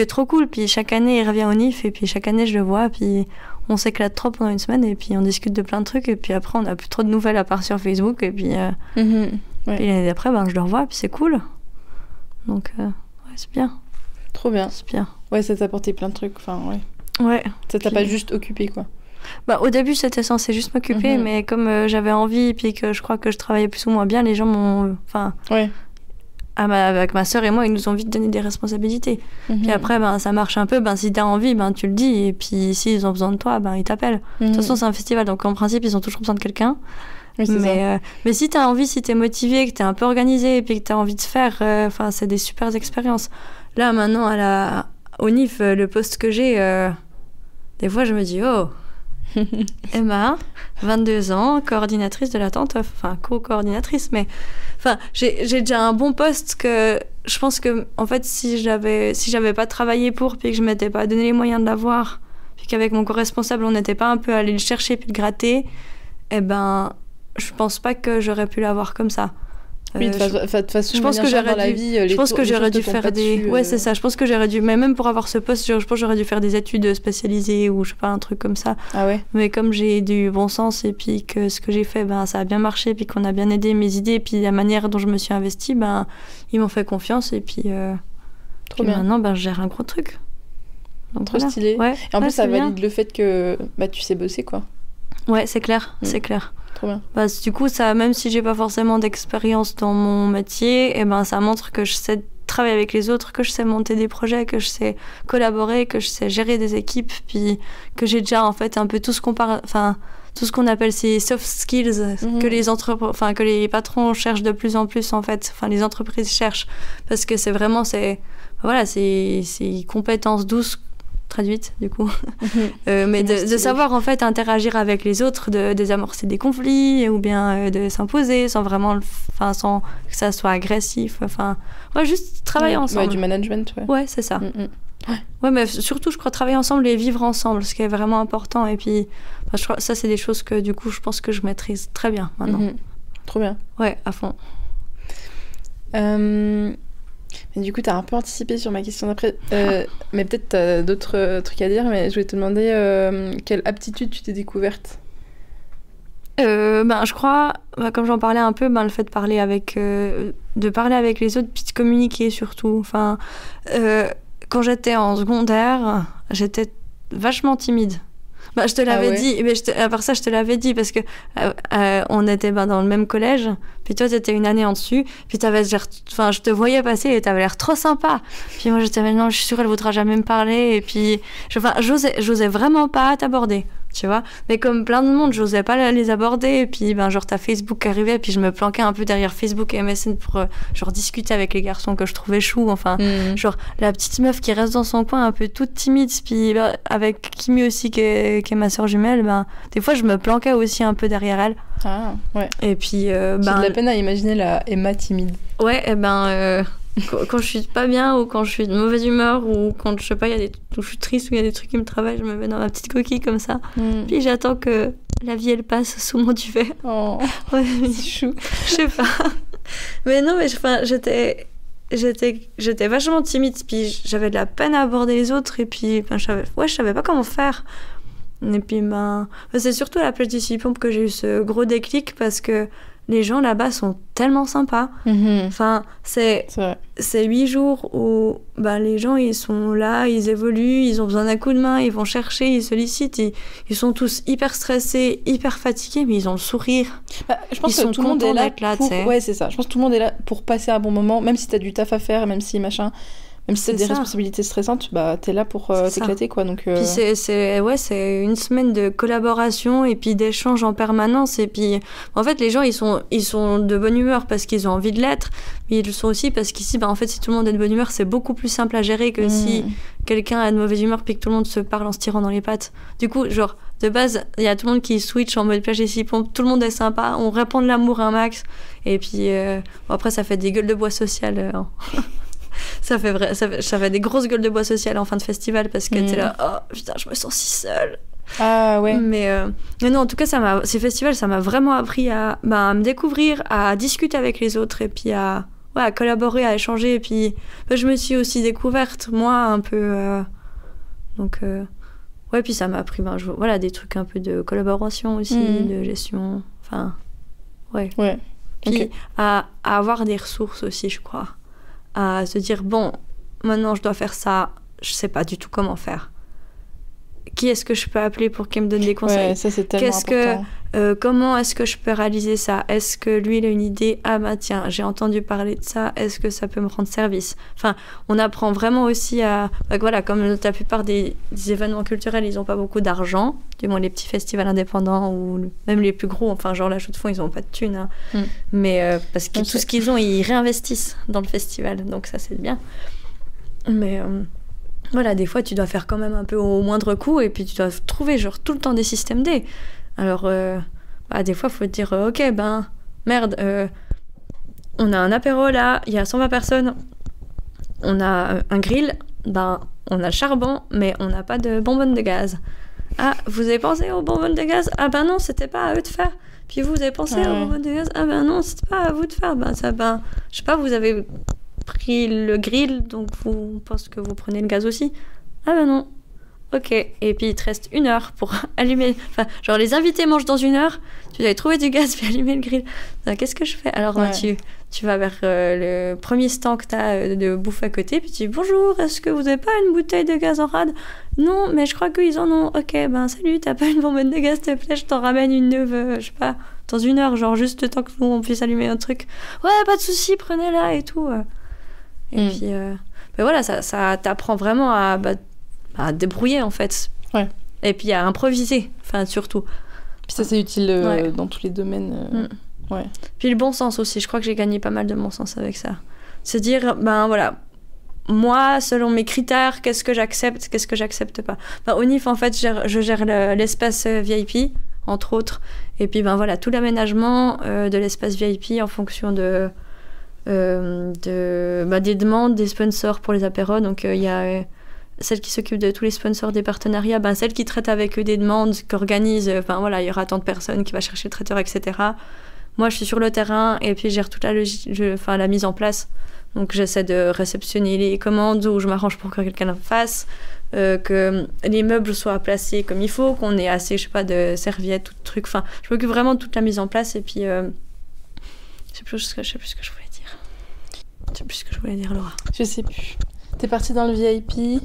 trop cool. Puis chaque année il revient au NIF, et puis chaque année je le vois, puis on s'éclate trop pendant une semaine, et puis on discute de plein de trucs, et puis après on a plus trop de nouvelles à part sur Facebook, et puis puis l'année d'après je le revois, puis c'est cool. Donc c'est bien. Trop bien. C'est bien. Ouais, ça t'a apporté plein de trucs, Ouais. Ça t'a pas juste occupé, quoi. Au début, c'était censé juste m'occuper, mais comme j'avais envie, et puis que je crois que je travaillais plus ou moins bien, les gens m'ont... Ouais. Avec ma sœur et moi, ils nous ont vite donné des responsabilités. Puis après, ça marche un peu. Si t'as envie, tu le dis. Et puis, s'ils ont besoin de toi, ils t'appellent. De toute façon, c'est un festival, donc en principe, ils ont toujours besoin de quelqu'un. Oui, mais si t'as envie, si t'es motivé, que t'es un peu organisé, et puis que t'as envie de faire, c'est des super expériences. Là, maintenant, au NIF, le poste que j'ai, des fois, je me dis, oh, Emma, 22 ans, coordinatrice de la Tantoff, co-coordinatrice, mais j'ai déjà un bon poste, que je pense que en fait si j'avais pas travaillé pour, puis que je m'étais pas donné les moyens de l'avoir, puis qu'avec mon co-responsable on n'était pas un peu allé le chercher puis le gratter, je pense pas que j'aurais pu l'avoir comme ça. Oui, de toute façon, je pense que j'aurais dû faire des... Ouais, c'est ça. Je pense que j'aurais dû... Mais même pour avoir ce poste, je pense que j'aurais dû faire des études spécialisées, ou je sais pas, un truc comme ça. Ah ouais. Mais comme j'ai du bon sens, et puis que ce que j'ai fait, ça a bien marché, puis qu'on a bien aidé mes idées, et puis la manière dont je me suis investie, ils m'ont fait confiance, et puis... Trop bien. Maintenant, je gère un gros truc. Donc, trop stylé. Ouais. Et en plus, ça valide le fait que tu sais bosser, quoi. Ouais, c'est clair. C'est clair. Trop bien. Du coup, ça, même si j'ai pas forcément d'expérience dans mon métier, ça montre que je sais travailler avec les autres, que je sais monter des projets, que je sais collaborer, que je sais gérer des équipes, puis que j'ai déjà en fait un peu tout ce qu'on appelle ces soft skills que les patrons cherchent de plus en plus, en fait, les entreprises cherchent, parce que c'est vraiment ces compétences douces traduite du coup. Mais de savoir en fait interagir avec les autres, de désamorcer des conflits ou bien de s'imposer sans vraiment, sans que ça soit agressif. Juste travailler ensemble. Ouais, du management. Ouais, c'est ça. Ouais, mais surtout, je crois travailler ensemble et vivre ensemble, ce qui est vraiment important. Et puis, je crois, ça, c'est des choses que du coup, je pense que je maîtrise très bien maintenant. Trop bien. Ouais, à fond. Mais du coup, tu as un peu anticipé sur ma question d'après. Mais peut-être tu as d'autres trucs à dire, mais je voulais te demander quelle aptitude tu t'es découverte. Je crois, comme j'en parlais un peu, le fait de parler avec les autres, puis de communiquer surtout. Quand j'étais en secondaire, j'étais vachement timide. Je te l'avais dit, mais à part ça, je te l'avais dit parce que on était dans le même collège, puis toi, t'étais une année en dessus, puis je te voyais passer et t'avais l'air trop sympa. Puis moi, j'étais, non, je suis sûre, elle voudra jamais me parler, et puis, j'osais vraiment pas t'aborder, tu vois. Mais comme plein de monde, j'osais pas les aborder, et puis, t'as Facebook qui arrivait, puis je me planquais un peu derrière Facebook et MSN pour, discuter avec les garçons que je trouvais chou, la petite meuf qui reste dans son coin, un peu toute timide, puis avec Kimi aussi, qui est ma sœur jumelle, des fois, je me planquais aussi un peu derrière elle. Ah, ouais. Et puis, j'ai de la peine à imaginer la Emma timide. Ouais, quand je suis pas bien, ou quand je suis de mauvaise humeur, ou quand, je sais pas, où je suis triste, ou il y a des trucs qui me travaillent, je me mets dans ma petite coquille comme ça. Puis j'attends que la vie, elle passe sous mon duvet. Oh, ouais, c'est chou. Je sais pas. Mais non, mais j'étais vachement timide, puis j'avais de la peine à aborder les autres, et puis je savais pas comment faire. Et puis c'est surtout à la place du pompe que j'ai eu ce gros déclic, parce que les gens là-bas sont tellement sympas. C'est 8 jours où les gens, ils sont là, ils évoluent, ils ont besoin d'un coup de main, ils vont chercher, ils sollicitent, ils sont tous hyper stressés, hyper fatigués, mais ils ont le sourire. Je pense que tout le monde est là pour... Ouais, c'est ça. Je pense que tout le monde est là pour passer un bon moment, même si t'as du taf à faire, même si même si t'as des responsabilités stressantes, t'es là pour t'éclater, quoi. Donc, Puis c'est une semaine de collaboration et puis d'échanges en permanence. Et puis, en fait, les gens, ils sont de bonne humeur parce qu'ils ont envie de l'être, mais ils le sont aussi parce qu'ici, en fait, si tout le monde est de bonne humeur, c'est beaucoup plus simple à gérer que si quelqu'un a de mauvaise humeur puis que tout le monde se parle en se tirant dans les pattes. Du coup, de base, il y a tout le monde qui switch en mode plage et pompe, tout le monde est sympa, on répand de l'amour un max. Et puis, après, ça fait des gueules de bois sociales. Ça fait des grosses gueules de bois sociales en fin de festival, parce que t'es là, oh putain, je me sens si seule. Ah ouais. Mais non, en tout cas, ces festivals, ça m'a vraiment appris à me découvrir, à discuter avec les autres, et puis à collaborer, à échanger. Et puis je me suis aussi découverte, moi, un peu. Puis ça m'a appris des trucs un peu de collaboration aussi, de gestion. Ouais. Puis à avoir des ressources aussi, je crois. À se dire, maintenant je dois faire ça, je sais pas du tout comment faire. Qui est-ce que je peux appeler pour qu'il me donne des conseils ? Ouais, ça c'est tellement important. Comment est-ce que je peux réaliser ça ? Est-ce que lui, il a une idée ? Ah tiens, j'ai entendu parler de ça, est-ce que ça peut me rendre service ? On apprend vraiment aussi à... comme la plupart des événements culturels, ils n'ont pas beaucoup d'argent, du moins les petits festivals indépendants, ou même les plus gros, la Chaux de Fonds, ils n'ont pas de thunes. Mais parce que tout ce qu'ils ont, ils réinvestissent dans le festival, donc ça c'est bien. Mais... des fois, tu dois faire quand même un peu au moindre coût, et puis tu dois trouver tout le temps des systèmes D. Alors, des fois, il faut te dire, ok, merde, on a un apéro là, il y a 120 personnes, on a un grill, on a le charbon, mais on n'a pas de bonbonnes de gaz. Ah, vous avez pensé aux bonbonnes de gaz ? Ah non, c'était pas à eux de faire. Puis vous avez pensé aux bonbonnes de gaz ? Ah non, c'était pas à vous de faire. Je sais pas, vous avez... pris le grill, donc vous pensez que vous prenez le gaz aussi ? Ah non. Ok. Et puis il te reste 1 heure pour allumer... les invités mangent dans 1 heure, tu dois trouver du gaz puis allumer le grill. Qu'est-ce que je fais ? Alors tu vas vers le premier stand que t'as de bouffe à côté, puis tu dis « Bonjour, est-ce que vous avez pas une bouteille de gaz en rade ? Non, mais je crois qu'ils en ont. Ok, salut, t'as pas une bonbonne de gaz, s'il te plaît, je t'en ramène une neuve, je sais pas, dans 1 heure, juste le temps que nous, on puisse allumer un truc. Ouais, pas de souci, prenez-la et tout. » Et puis, ça t'apprend vraiment à te débrouiller, en fait. Ouais. Et puis à improviser, surtout. Puis ça, c'est utile dans tous les domaines. Ouais. Puis le bon sens aussi. Je crois que j'ai gagné pas mal de bon sens avec ça. Se dire, moi, selon mes critères, qu'est-ce que j'accepte pas. Au NIF, en fait, je gère l'espace VIP, entre autres. Et puis, voilà, tout l'aménagement de l'espace VIP en fonction des demandes des sponsors pour les apéros. Donc, il y a celle qui s'occupe de tous les sponsors des partenariats, celle qui traite avec eux des demandes, qui organise, il y aura tant de personnes, qui va chercher le traiteur, etc. Moi, je suis sur le terrain et puis je gère toute la mise en place. Donc, j'essaie de réceptionner les commandes ou je m'arrange pour que quelqu'un le fasse, que les meubles soient placés comme il faut, qu'on ait assez, de serviettes ou de trucs. Enfin, je m'occupe vraiment de toute la mise en place et puis... je sais plus ce que je voulais dire. Je sais plus ce que je voulais dire, Laura. Je sais plus. T'es partie dans le VIP.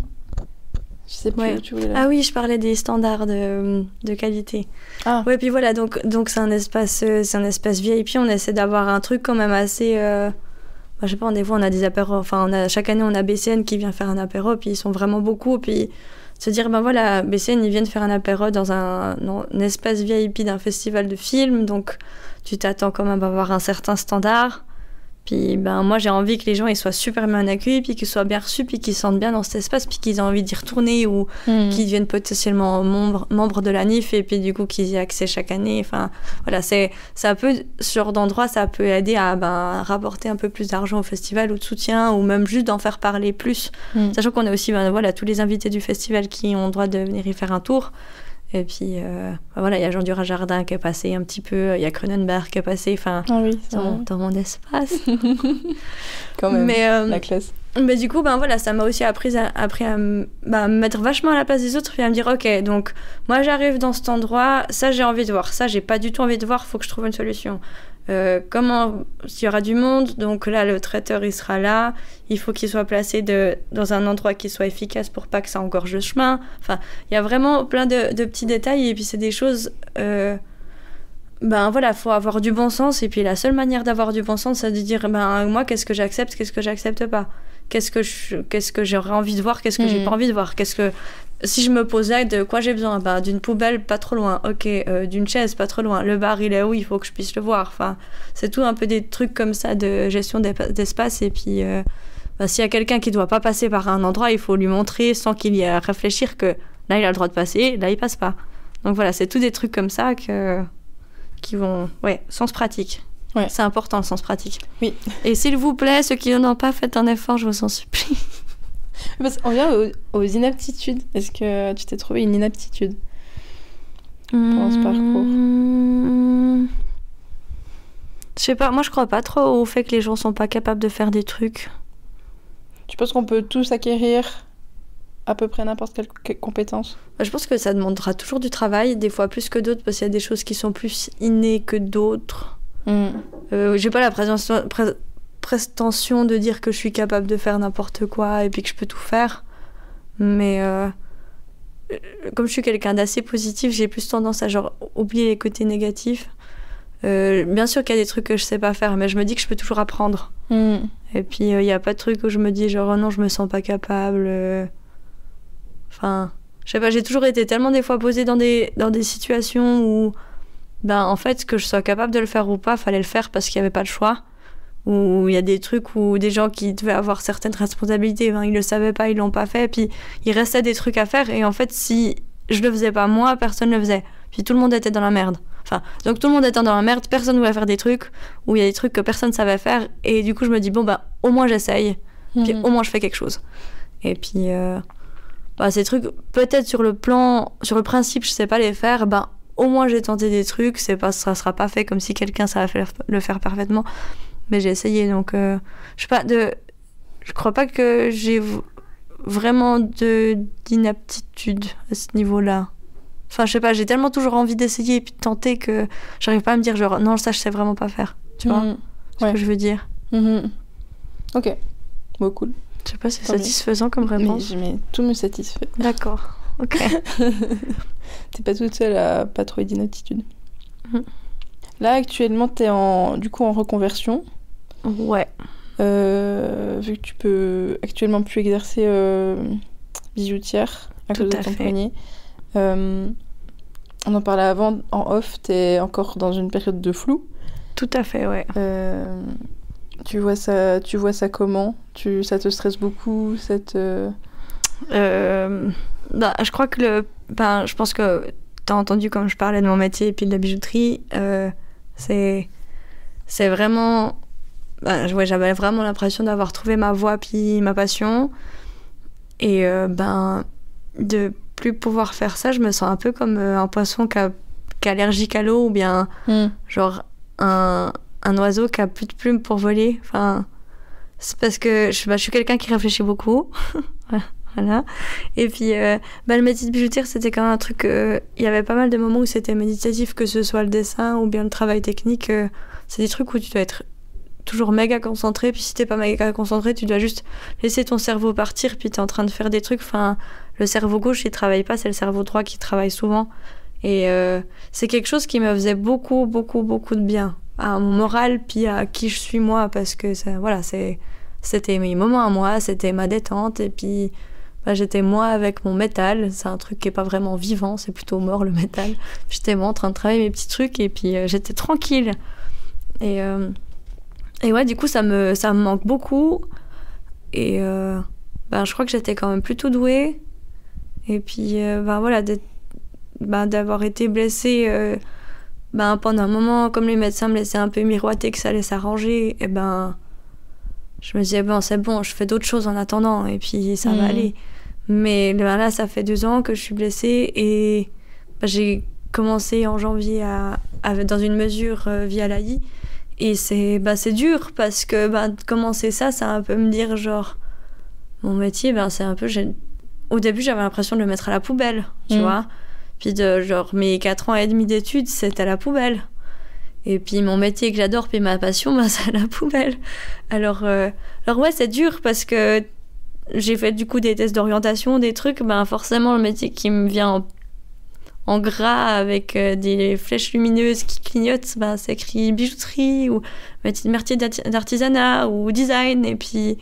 Je sais plus où tu voulais. Ah oui, je parlais des standards de qualité. Ah. Ouais, puis voilà, donc c'est un espace VIP. On essaie d'avoir un truc quand même assez... je sais pas, des fois on a des apéros. Chaque année on a BCN qui vient faire un apéro, puis ils sont vraiment beaucoup. Puis se dire, BCN ils viennent faire un apéro dans un espace VIP d'un festival de films, donc tu t'attends quand même à avoir un certain standard. Puis moi j'ai envie que les gens ils soient super bien accueillis, puis qu'ils soient bien reçus, puis qu'ils se sentent bien dans cet espace, puis qu'ils aient envie d'y retourner ou qu'ils deviennent potentiellement membres de la NIF et puis du coup qu'ils y aient accès chaque année. Ça peut, ce genre d'endroit ça peut aider à rapporter un peu plus d'argent au festival ou de soutien, ou même juste d'en faire parler plus, sachant qu'on a aussi tous les invités du festival qui ont le droit de venir y faire un tour. Et puis, il y a Jean Dujardin qui est passé un petit peu, il y a Cronenberg qui est passé, dans mon espace. Quand même, la classe. Mais du coup, ça m'a aussi appris à me mettre vachement à la place des autres et à me dire, ok, donc moi j'arrive dans cet endroit, ça j'ai envie de voir, ça j'ai pas du tout envie de voir, faut que je trouve une solution. S'il y aura du monde, donc là le traiteur il sera là, il faut qu'il soit placé dans un endroit qui soit efficace pour pas que ça engorge le chemin. Il y a vraiment plein de petits détails et puis c'est des choses faut avoir du bon sens, et puis la seule manière d'avoir du bon sens c'est de dire moi qu'est-ce que j'accepte pas, qu'est-ce que j'aurais envie de voir, qu'est-ce que j'ai pas envie de voir, si je me posais, de quoi j'ai besoin, d'une poubelle pas trop loin, d'une chaise pas trop loin, le bar il est où, il faut que je puisse le voir. C'est tout un peu des trucs comme ça de gestion d'espace. Et puis s'il y a quelqu'un qui doit pas passer par un endroit, il faut lui montrer sans qu'il y ait à réfléchir que là il a le droit de passer, là il passe pas. Donc voilà, c'est tout des trucs comme ça qui vont sens pratique. Ouais. C'est important le sens pratique. Oui. Et s'il vous plaît, ceux qui n'en ont pas, faites un effort, je vous en supplie. On vient aux inaptitudes. Est-ce que tu t'es trouvé une inaptitude pendant ce parcours? Je sais pas, moi je crois pas trop au fait que les gens sont pas capables de faire des trucs. Tu penses qu'on peut tous acquérir à peu près n'importe quelle compétence? Je pense que ça demandera toujours du travail, des fois plus que d'autres, parce qu'il y a des choses qui sont plus innées que d'autres. J'ai pas la prétention de dire que je suis capable de faire n'importe quoi et puis que je peux tout faire, mais comme je suis quelqu'un d'assez positif, j'ai plus tendance à oublier les côtés négatifs. Bien sûr qu'il y a des trucs que je sais pas faire, mais je me dis que je peux toujours apprendre. Et puis il y a pas de truc où je me dis oh non, je me sens pas capable. Je sais pas, j'ai toujours été tellement des fois posée dans des situations où en fait que je sois capable de le faire ou pas, fallait le faire parce qu'il y avait pas le choix. Où il y a des trucs où des gens qui devaient avoir certaines responsabilités, ils le savaient pas, ils l'ont pas fait, puis il restait des trucs à faire, et en fait si je le faisais pas moi, personne le faisait, puis tout le monde était dans la merde. Donc tout le monde étant dans la merde, personne voulait faire des trucs où il y a des trucs que personne savait faire, et du coup je me dis au moins j'essaye, puis au moins je fais quelque chose. Et puis ces trucs, peut-être sur le principe je sais pas les faire, au moins j'ai tenté des trucs, ça sera pas fait comme si quelqu'un savait le faire parfaitement, mais j'ai essayé. Donc je sais pas, je crois pas que j'ai vraiment d'inaptitude à ce niveau-là. Je sais pas, j'ai tellement toujours envie d'essayer et puis de tenter que j'arrive pas à me dire non, ça je sais vraiment pas faire, tu vois ce que je veux dire. Ok, cool. Je sais pas si c'est satisfaisant comme réponse. Mais tout me satisfait. D'accord, ok. T'es pas toute seule à pas trouver d'inaptitude. Là, actuellement, t'es en reconversion. Ouais. Vu que tu peux actuellement plus exercer bijoutière à cause de ton poignet. On en parlait avant, en off, t'es encore dans une période de flou. Tout à fait, ouais. Tu vois ça comment? Ça te stresse beaucoup, je crois que je pense que t'as entendu quand je parlais de mon métier et puis de la bijouterie, c'est vraiment... j'avais vraiment l'impression d'avoir trouvé ma voie puis ma passion. Et de plus pouvoir faire ça, je me sens un peu comme un poisson qui est allergique à l'eau ou bien genre un oiseau qui a plus de plumes pour voler. Enfin, c'est parce que je suis quelqu'un qui réfléchit beaucoup. Voilà. Et puis, le métier de bijoutière, c'était quand même un truc... Il y avait pas mal de moments où c'était méditatif, que ce soit le dessin ou bien le travail technique. C'est des trucs où tu dois être toujours méga concentré. Puis si t'es pas méga concentré, tu dois juste laisser ton cerveau partir. Puis t'es en train de faire des trucs. Enfin, le cerveau gauche, il travaille pas. C'est le cerveau droit qui travaille souvent. Et c'est quelque chose qui me faisait beaucoup, beaucoup, beaucoup de bien. À mon moral, puis à qui je suis moi. Parce que c'était mes moments à moi. C'était ma détente. Et puis... j'étais moi avec mon métal, c'est un truc qui est pas vraiment vivant, c'est plutôt mort le métal. J'étais moi en train de travailler mes petits trucs et puis j'étais tranquille. Et ouais, du coup ça me manque beaucoup. Et je crois que j'étais quand même plutôt douée. Et puis d'avoir été blessée pendant un moment, comme les médecins me laissaient un peu miroiter que ça allait s'arranger, et je me disais c'est bon, je fais d'autres choses en attendant et puis ça va aller. Mais là, ça fait 2 ans que je suis blessée et j'ai commencé en janvier dans une mesure via l'AI. Et c'est dur parce que commencer ça, c'est un peu me dire genre, mon métier, c'est un peu... Au début, j'avais l'impression de le mettre à la poubelle, tu vois. Puis mes 4 ans et demi d'études, c'était à la poubelle. Et puis mon métier que j'adore, puis ma passion, c'est à la poubelle. Alors ouais, c'est dur parce que j'ai fait du coup des tests d'orientation, des trucs, forcément le métier qui me vient en gras avec des flèches lumineuses qui clignotent, c'est écrit bijouterie ou métier d'artisanat ou design. Et puis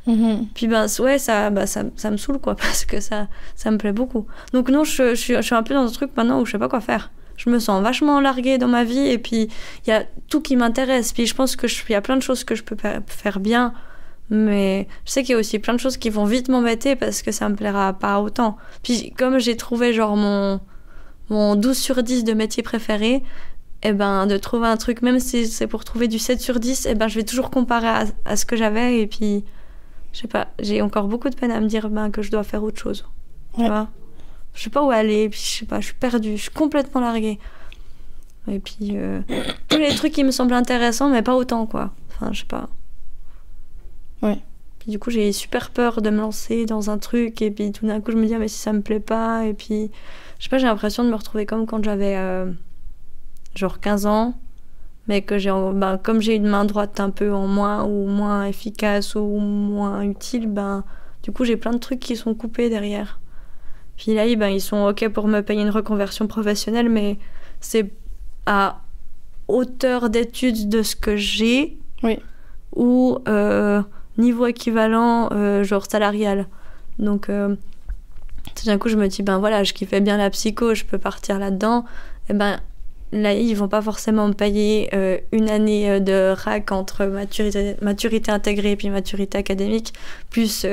ouais, ça me saoule quoi, parce que ça me plaît beaucoup. Donc non, je suis un peu dans un truc maintenant où je sais pas quoi faire. Je me sens vachement larguée dans ma vie et puis il y a tout qui m'intéresse. Puis je pense qu'il y a plein de choses que je peux faire bien, mais je sais qu'il y a aussi plein de choses qui vont vite m'embêter parce que ça me plaira pas autant. Puis comme j'ai trouvé genre mon 12 sur 10 de métier préféré, de trouver un truc, même si c'est pour trouver du 7 sur 10, je vais toujours comparer à ce que j'avais et puis je sais pas, j'ai encore beaucoup de peine à me dire que je dois faire autre chose. Tu vois ? Je sais pas où aller, puis je sais pas, je suis perdue, je suis complètement larguée. Et puis, tous les trucs qui me semblent intéressants, mais pas autant, quoi. Enfin, je sais pas. Ouais. Puis du coup, j'ai super peur de me lancer dans un truc, et puis tout d'un coup, je me dis, mais si ça me plaît pas, et puis, je sais pas, j'ai l'impression de me retrouver comme quand j'avais, genre 15 ans, mais que comme j'ai une main droite un peu en moins, ou moins efficace, ou moins utile, du coup, j'ai plein de trucs qui sont coupés derrière. Puis là, ils sont OK pour me payer une reconversion professionnelle, mais c'est à hauteur d'études de ce que j'ai, ou niveau équivalent, genre salarial. Donc, tout d'un coup, je me dis, je kiffais bien la psycho, je peux partir là-dedans. Et là, ils vont pas forcément me payer une année de RAC entre maturité intégrée et puis maturité académique, plus...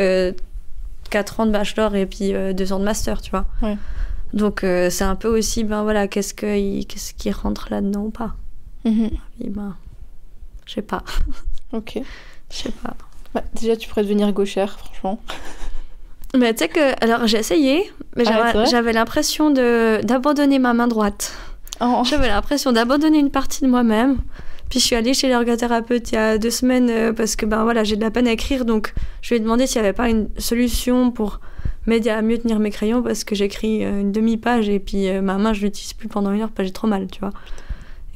4 ans de bachelor et puis 2 ans de master, tu vois. Ouais. Donc c'est un peu aussi, qu'est-ce qui rentre là-dedans ou pas. Et je sais pas. Ok. Je sais pas. Déjà, tu pourrais devenir gauchère, franchement. Mais tu sais que, alors j'ai essayé, mais j'avais l'impression d'abandonner ma main droite. Oh. J'avais l'impression d'abandonner une partie de moi-même. Puis je suis allée chez l'ergothérapeute il y a 2 semaines parce que j'ai de la peine à écrire, donc je lui ai demandé s'il n'y avait pas une solution pour m'aider à mieux tenir mes crayons parce que j'écris une demi-page et puis ma main je l'utilise plus pendant 1 heure parce que j'ai trop mal, tu vois.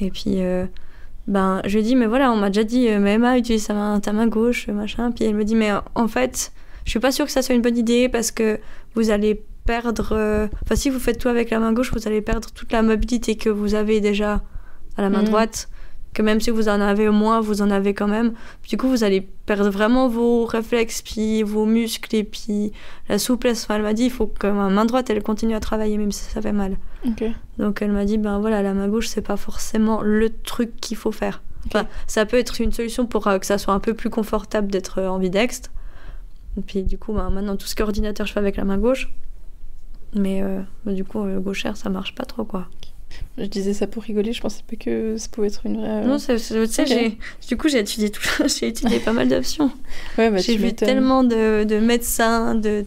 Et puis je lui ai dit mais voilà, on m'a déjà dit mais Emma utilise ta main gauche, machin. Puis elle me dit mais en fait je suis pas sûre que ça soit une bonne idée parce que vous allez perdre, si vous faites tout avec la main gauche, vous allez perdre toute la mobilité que vous avez déjà à la main droite. Que même si vous en avez moins, vous en avez quand même. Puis du coup, vous allez perdre vraiment vos réflexes, puis vos muscles, et puis la souplesse. Enfin, elle m'a dit, il faut que ma main droite, elle continue à travailler, même si ça fait mal. Okay. Donc elle m'a dit, la main gauche, c'est pas forcément le truc qu'il faut faire. Enfin, ça peut être une solution pour que ça soit un peu plus confortable d'être ambidextre. Et puis du coup, maintenant, tout ce qui est ordinateur, je fais avec la main gauche. Mais du coup, gauchère, ça marche pas trop, quoi. Je disais ça pour rigoler, je pensais pas que ça pouvait être une vraie... Non, tu sais, du coup, j'ai étudié pas mal d'options. J'ai vu tellement de médecins, de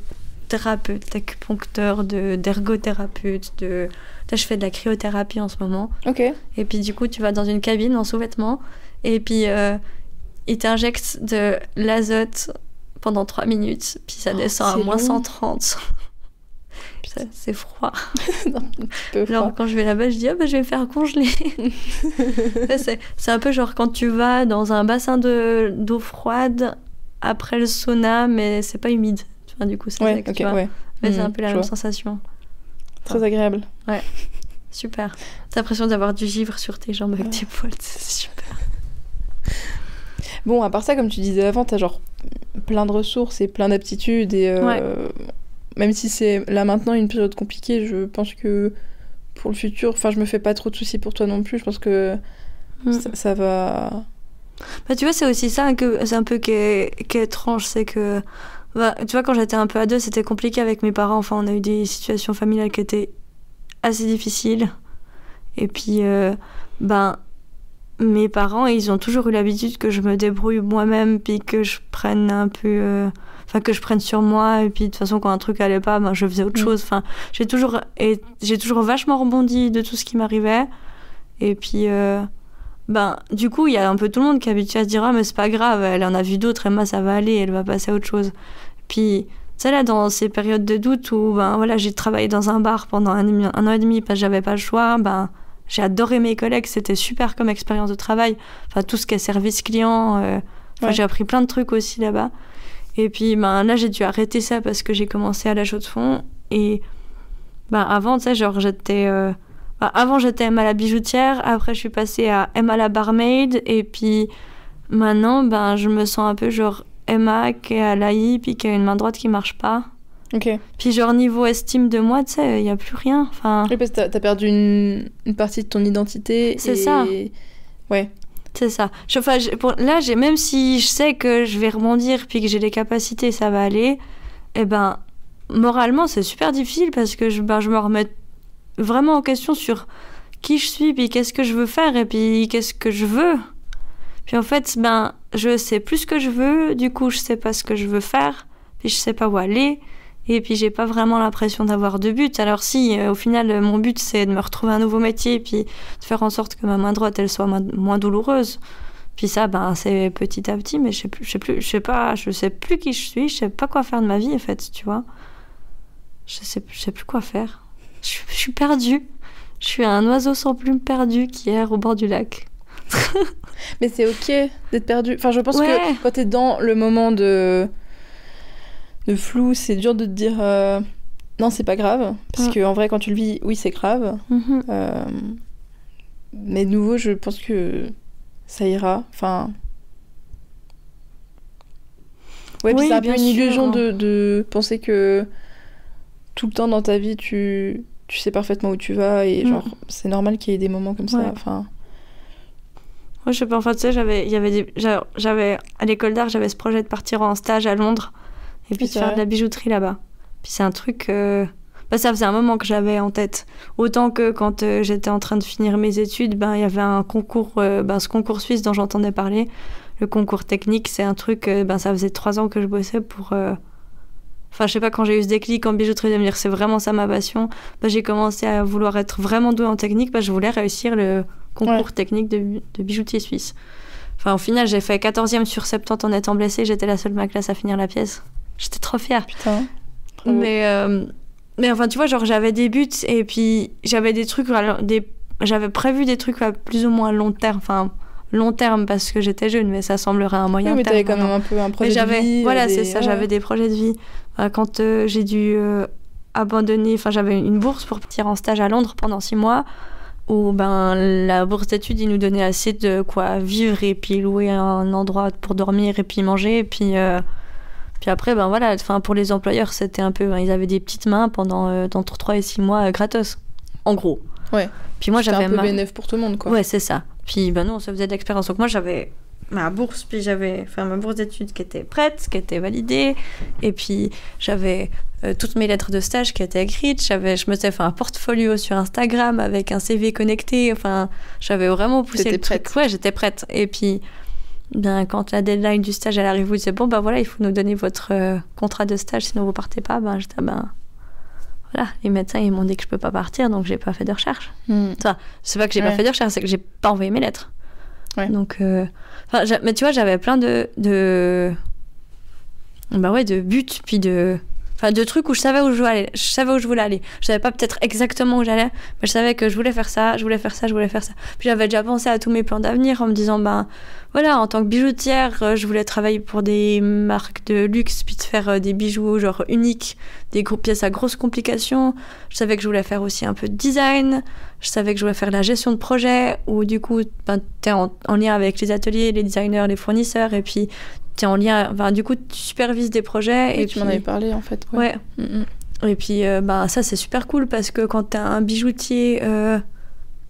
thérapeutes, d'acupuncteurs, d'ergothérapeutes, Là, je fais de la cryothérapie en ce moment. Et puis, du coup, tu vas dans une cabine en sous-vêtements, et puis ils t'injectent de l'azote pendant 3 minutes, puis ça descend à moins 130. C'est froid. Non, genre, quand je vais là-bas, je dis je vais me faire congeler. c'est un peu genre quand tu vas dans un bassin d'eau froide après le sauna, mais c'est pas humide. Enfin, du coup, c'est sec, tu vois. Mais c'est un peu la même sensation. Très agréable. Ouais, super. T'as l'impression d'avoir du givre sur tes jambes avec tes poils, c'est super. Bon, à part ça, comme tu disais avant, t'as genre plein de ressources et plein d'aptitudes et même si c'est là maintenant une période compliquée, je pense que pour le futur, enfin je me fais pas trop de soucis pour toi non plus, je pense que ça va... Bah tu vois, c'est aussi ça c'est un peu qui est étrange, c'est que tu vois, quand j'étais un peu ado, c'était compliqué avec mes parents, enfin on a eu des situations familiales qui étaient assez difficiles, et puis mes parents, ils ont toujours eu l'habitude que je me débrouille moi-même, puis que je prenne un peu... que je prenne sur moi, et puis de toute façon, quand un truc allait pas, je faisais autre chose. Enfin, j'ai toujours vachement rebondi de tout ce qui m'arrivait. Et puis, du coup, il y a un peu tout le monde qui est habitué à se dire « Ah, mais c'est pas grave, elle en a vu d'autres, Emma, ça va aller, elle va passer à autre chose. » Puis, tu sais, là, dans ces périodes de doute où, j'ai travaillé dans un bar pendant 1 an et demi parce que j'avais pas le choix, j'ai adoré mes collègues, c'était super comme expérience de travail. Enfin, tout ce qui est service client, j'ai appris plein de trucs aussi là-bas. Et puis là, j'ai dû arrêter ça parce que j'ai commencé à la chaux de fond. Et avant, tu sais, genre, avant, j'étais Emma la bijoutière. Après, je suis passée à Emma la barmaid. Et puis maintenant, je me sens un peu genre Emma qui est à l'AI, puis qui a une main droite qui marche pas. Puis genre, niveau estime de moi, tu sais, il n'y a plus rien. Enfin... Oui, parce que t'as perdu une partie de ton identité. C'est ça. Ouais. C'est ça. Là, même si je sais que je vais rebondir puis que j'ai les capacités, ça va aller, moralement, c'est super difficile parce que je me remets vraiment en question sur qui je suis, puis qu'est-ce que je veux faire, et puis qu'est-ce que je veux. Puis en fait, je sais plus ce que je veux, du coup, je sais pas ce que je veux faire, puis je sais pas où aller, et puis j'ai pas vraiment l'impression d'avoir de but. Alors si, au final, mon but, c'est de me retrouver un nouveau métier, puis de faire en sorte que ma main droite, elle soit moins douloureuse. Puis ça, c'est petit à petit, mais je sais plus qui je suis, je sais pas quoi faire de ma vie, en fait, tu vois. Je sais plus quoi faire. Je suis perdue. Je suis un oiseau sans plume perdu qui erre au bord du lac. Mais c'est ok d'être perdu. Enfin, je pense que quand t'es dans le moment de flou, c'est dur de te dire non, c'est pas grave. Parce qu'en vrai, quand tu le vis, oui, c'est grave. Mais de nouveau, je pense que ça ira. Enfin... Ouais, puis c'est un peu une illusion de penser que tout le temps dans ta vie, tu sais parfaitement où tu vas et genre, c'est normal qu'il y ait des moments comme ça. Enfin... Moi, je sais pas, enfin, tu sais, j'avais à l'école d'art, j'avais ce projet de partir en stage à Londres et puis de faire de la bijouterie là-bas. Puis c'est un truc... ça faisait un moment que j'avais en tête. Autant que quand j'étais en train de finir mes études, il y avait un concours, ce concours suisse dont j'entendais parler. Le concours technique, c'est un truc... ça faisait 3 ans que je bossais pour... Enfin, je sais pas, quand j'ai eu ce déclic en bijouterie de me dire c'est vraiment ça ma passion, j'ai commencé à vouloir être vraiment douée en technique. Je voulais réussir le concours technique de bijoutier suisse. Enfin, au final, j'ai fait 14e sur 70 en étant blessée. J'étais la seule de ma classe à finir la pièce. J'étais trop fière. Putain. Mais enfin, tu vois, genre, j'avais des buts et puis j'avais des trucs... J'avais prévu des trucs à plus ou moins long terme. Enfin, long terme parce que j'étais jeune, mais ça semblerait un moyen terme. Mais t'avais quand même un peu un projet de vie. Voilà, c'est ça, j'avais des projets de vie. Quand j'ai dû abandonner... Enfin, j'avais une bourse pour partir en stage à Londres pendant 6 mois où la bourse d'études, ils nous donnaient assez de quoi vivre et puis louer un endroit pour dormir et puis manger. Et puis après, pour les employeurs, c'était un peu... ils avaient des petites mains pendant entre 3 et 6 mois gratos, en gros. Ouais. Puis moi, c'était un peu bénéf pour tout le monde, quoi. Ouais, c'est ça. Puis nous, on se faisait de l'expérience. Donc moi, j'avais ma bourse, puis j'avais ma bourse d'études qui était prête, qui était validée. Et puis j'avais toutes mes lettres de stage qui étaient écrites. Je me suis fait un portfolio sur Instagram avec un CV connecté. Enfin, j'avais vraiment poussé le truc. Ouais, j'étais prête. Et puis, quand la deadline du stage elle arrive, vous dites bon, voilà, il faut nous donner votre contrat de stage, sinon vous partez pas. J'étais voilà, les médecins ils m'ont dit que je peux pas partir, donc j'ai pas fait de recherche. Enfin, c'est pas que j'ai pas fait de recherche, c'est que j'ai pas envoyé mes lettres. Ouais. Donc, mais tu vois, j'avais plein de buts, puis de trucs où je savais où je voulais aller. Je savais pas peut-être exactement où j'allais, mais je savais que je voulais faire ça. Puis j'avais déjà pensé à tous mes plans d'avenir en me disant, voilà, en tant que bijoutière, je voulais travailler pour des marques de luxe, puis de faire des bijoux genre uniques, des pièces à grosses complications. Je savais que je voulais faire aussi un peu de design. Je savais que je voulais faire la gestion de projet, où du coup, t'es en lien avec les ateliers, les designers, les fournisseurs, et puis t'es en lien, du coup tu supervises des projets. Et tu m'en avais parlé en fait. Ouais. Et puis ça c'est super cool parce que quand t'es un bijoutier,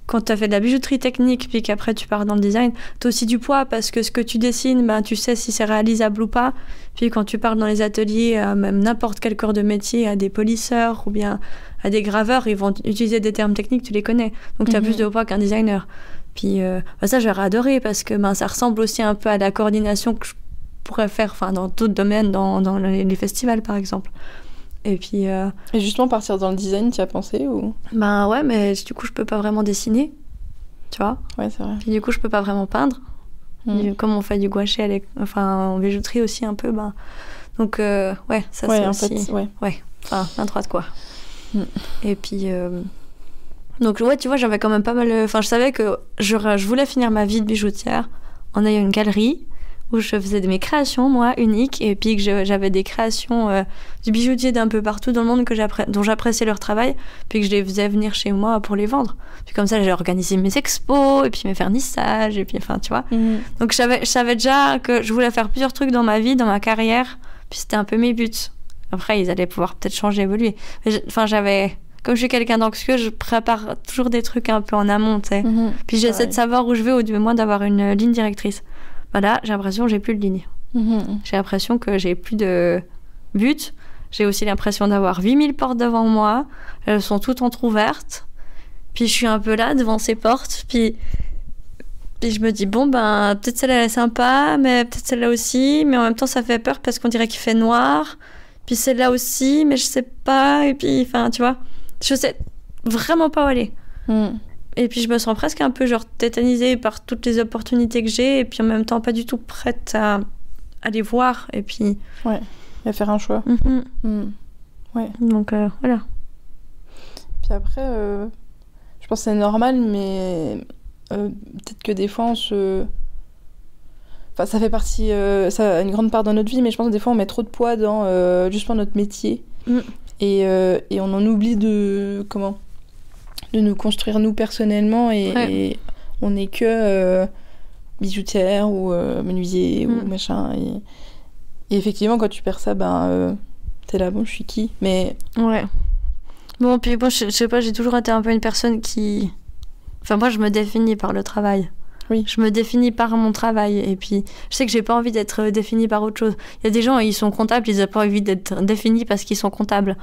quand t'as fait de la bijouterie technique puis qu'après tu pars dans le design, t'as aussi du poids parce que ce que tu dessines, tu sais si c'est réalisable ou pas. Puis quand tu pars dans les ateliers, même n'importe quel corps de métier, à des polisseurs ou bien à des graveurs, ils vont utiliser des termes techniques, tu les connais. Donc t'as plus de poids qu'un designer. Puis ça j'aurais adoré parce que ça ressemble aussi un peu à la coordination que je pourrais faire dans d'autres domaines, dans les festivals par exemple. Et puis et justement partir dans le design, tu y as pensé ou ouais, mais du coup je peux pas vraiment dessiner, tu vois. Ouais, c'est vrai. Puis du coup je peux pas vraiment peindre. Comme on fait du gouaché en bijouterie aussi un peu, donc ouais, ça c'est aussi main droite quoi. Et puis donc ouais, tu vois, j'avais quand même pas mal je savais que je voulais finir ma vie de bijoutière en ayant une galerie où je faisais mes créations, moi, uniques, et puis que j'avais des créations du bijoutier d'un peu partout dans le monde dont j'appréciais leur travail, puis que je les faisais venir chez moi pour les vendre. Puis comme ça, j'ai organisé mes expos, et puis mes vernissages, et puis tu vois. Donc je savais déjà que je voulais faire plusieurs trucs dans ma vie, dans ma carrière, puis c'était un peu mes buts. Après, ils allaient pouvoir peut-être changer, évoluer. Comme je suis quelqu'un d'anxieux, je prépare toujours des trucs un peu en amont, tu sais. Puis j'essaie de savoir où je vais, ou du moins d'avoir une ligne directrice. Là, j'ai l'impression que j'ai plus de ligne. J'ai l'impression que j'ai plus de but. J'ai aussi l'impression d'avoir 8000 portes devant moi. Elles sont toutes entrouvertes. Puis je suis un peu là devant ces portes. Puis je me dis, peut-être celle-là est sympa, mais peut-être celle-là aussi. Mais en même temps, ça fait peur parce qu'on dirait qu'il fait noir. Puis celle-là aussi, mais je sais pas. Et puis, tu vois, je sais vraiment pas où aller. Et puis je me sens presque un peu tétanisée par toutes les opportunités que j'ai, et puis en même temps pas du tout prête à les voir, et puis... Ouais, à faire un choix. Ouais. Donc voilà. Puis après, je pense que c'est normal, mais peut-être que des fois on se... Enfin, ça fait partie... ça a une grande part dans notre vie, mais je pense que des fois on met trop de poids dans justement notre métier, et on en oublie de nous construire nous personnellement, et on n'est que bijoutière ou menuisier ou machin, et effectivement quand tu perds ça, t'es là, je suis qui, mais ouais. Bon, puis moi je sais pas, j'ai toujours été un peu une personne qui, moi je me définis par le travail. Je me définis par mon travail, et puis je sais que j'ai pas envie d'être définie par autre chose. Il y a des gens, ils sont comptables, ils ont pas envie d'être définis parce qu'ils sont comptables.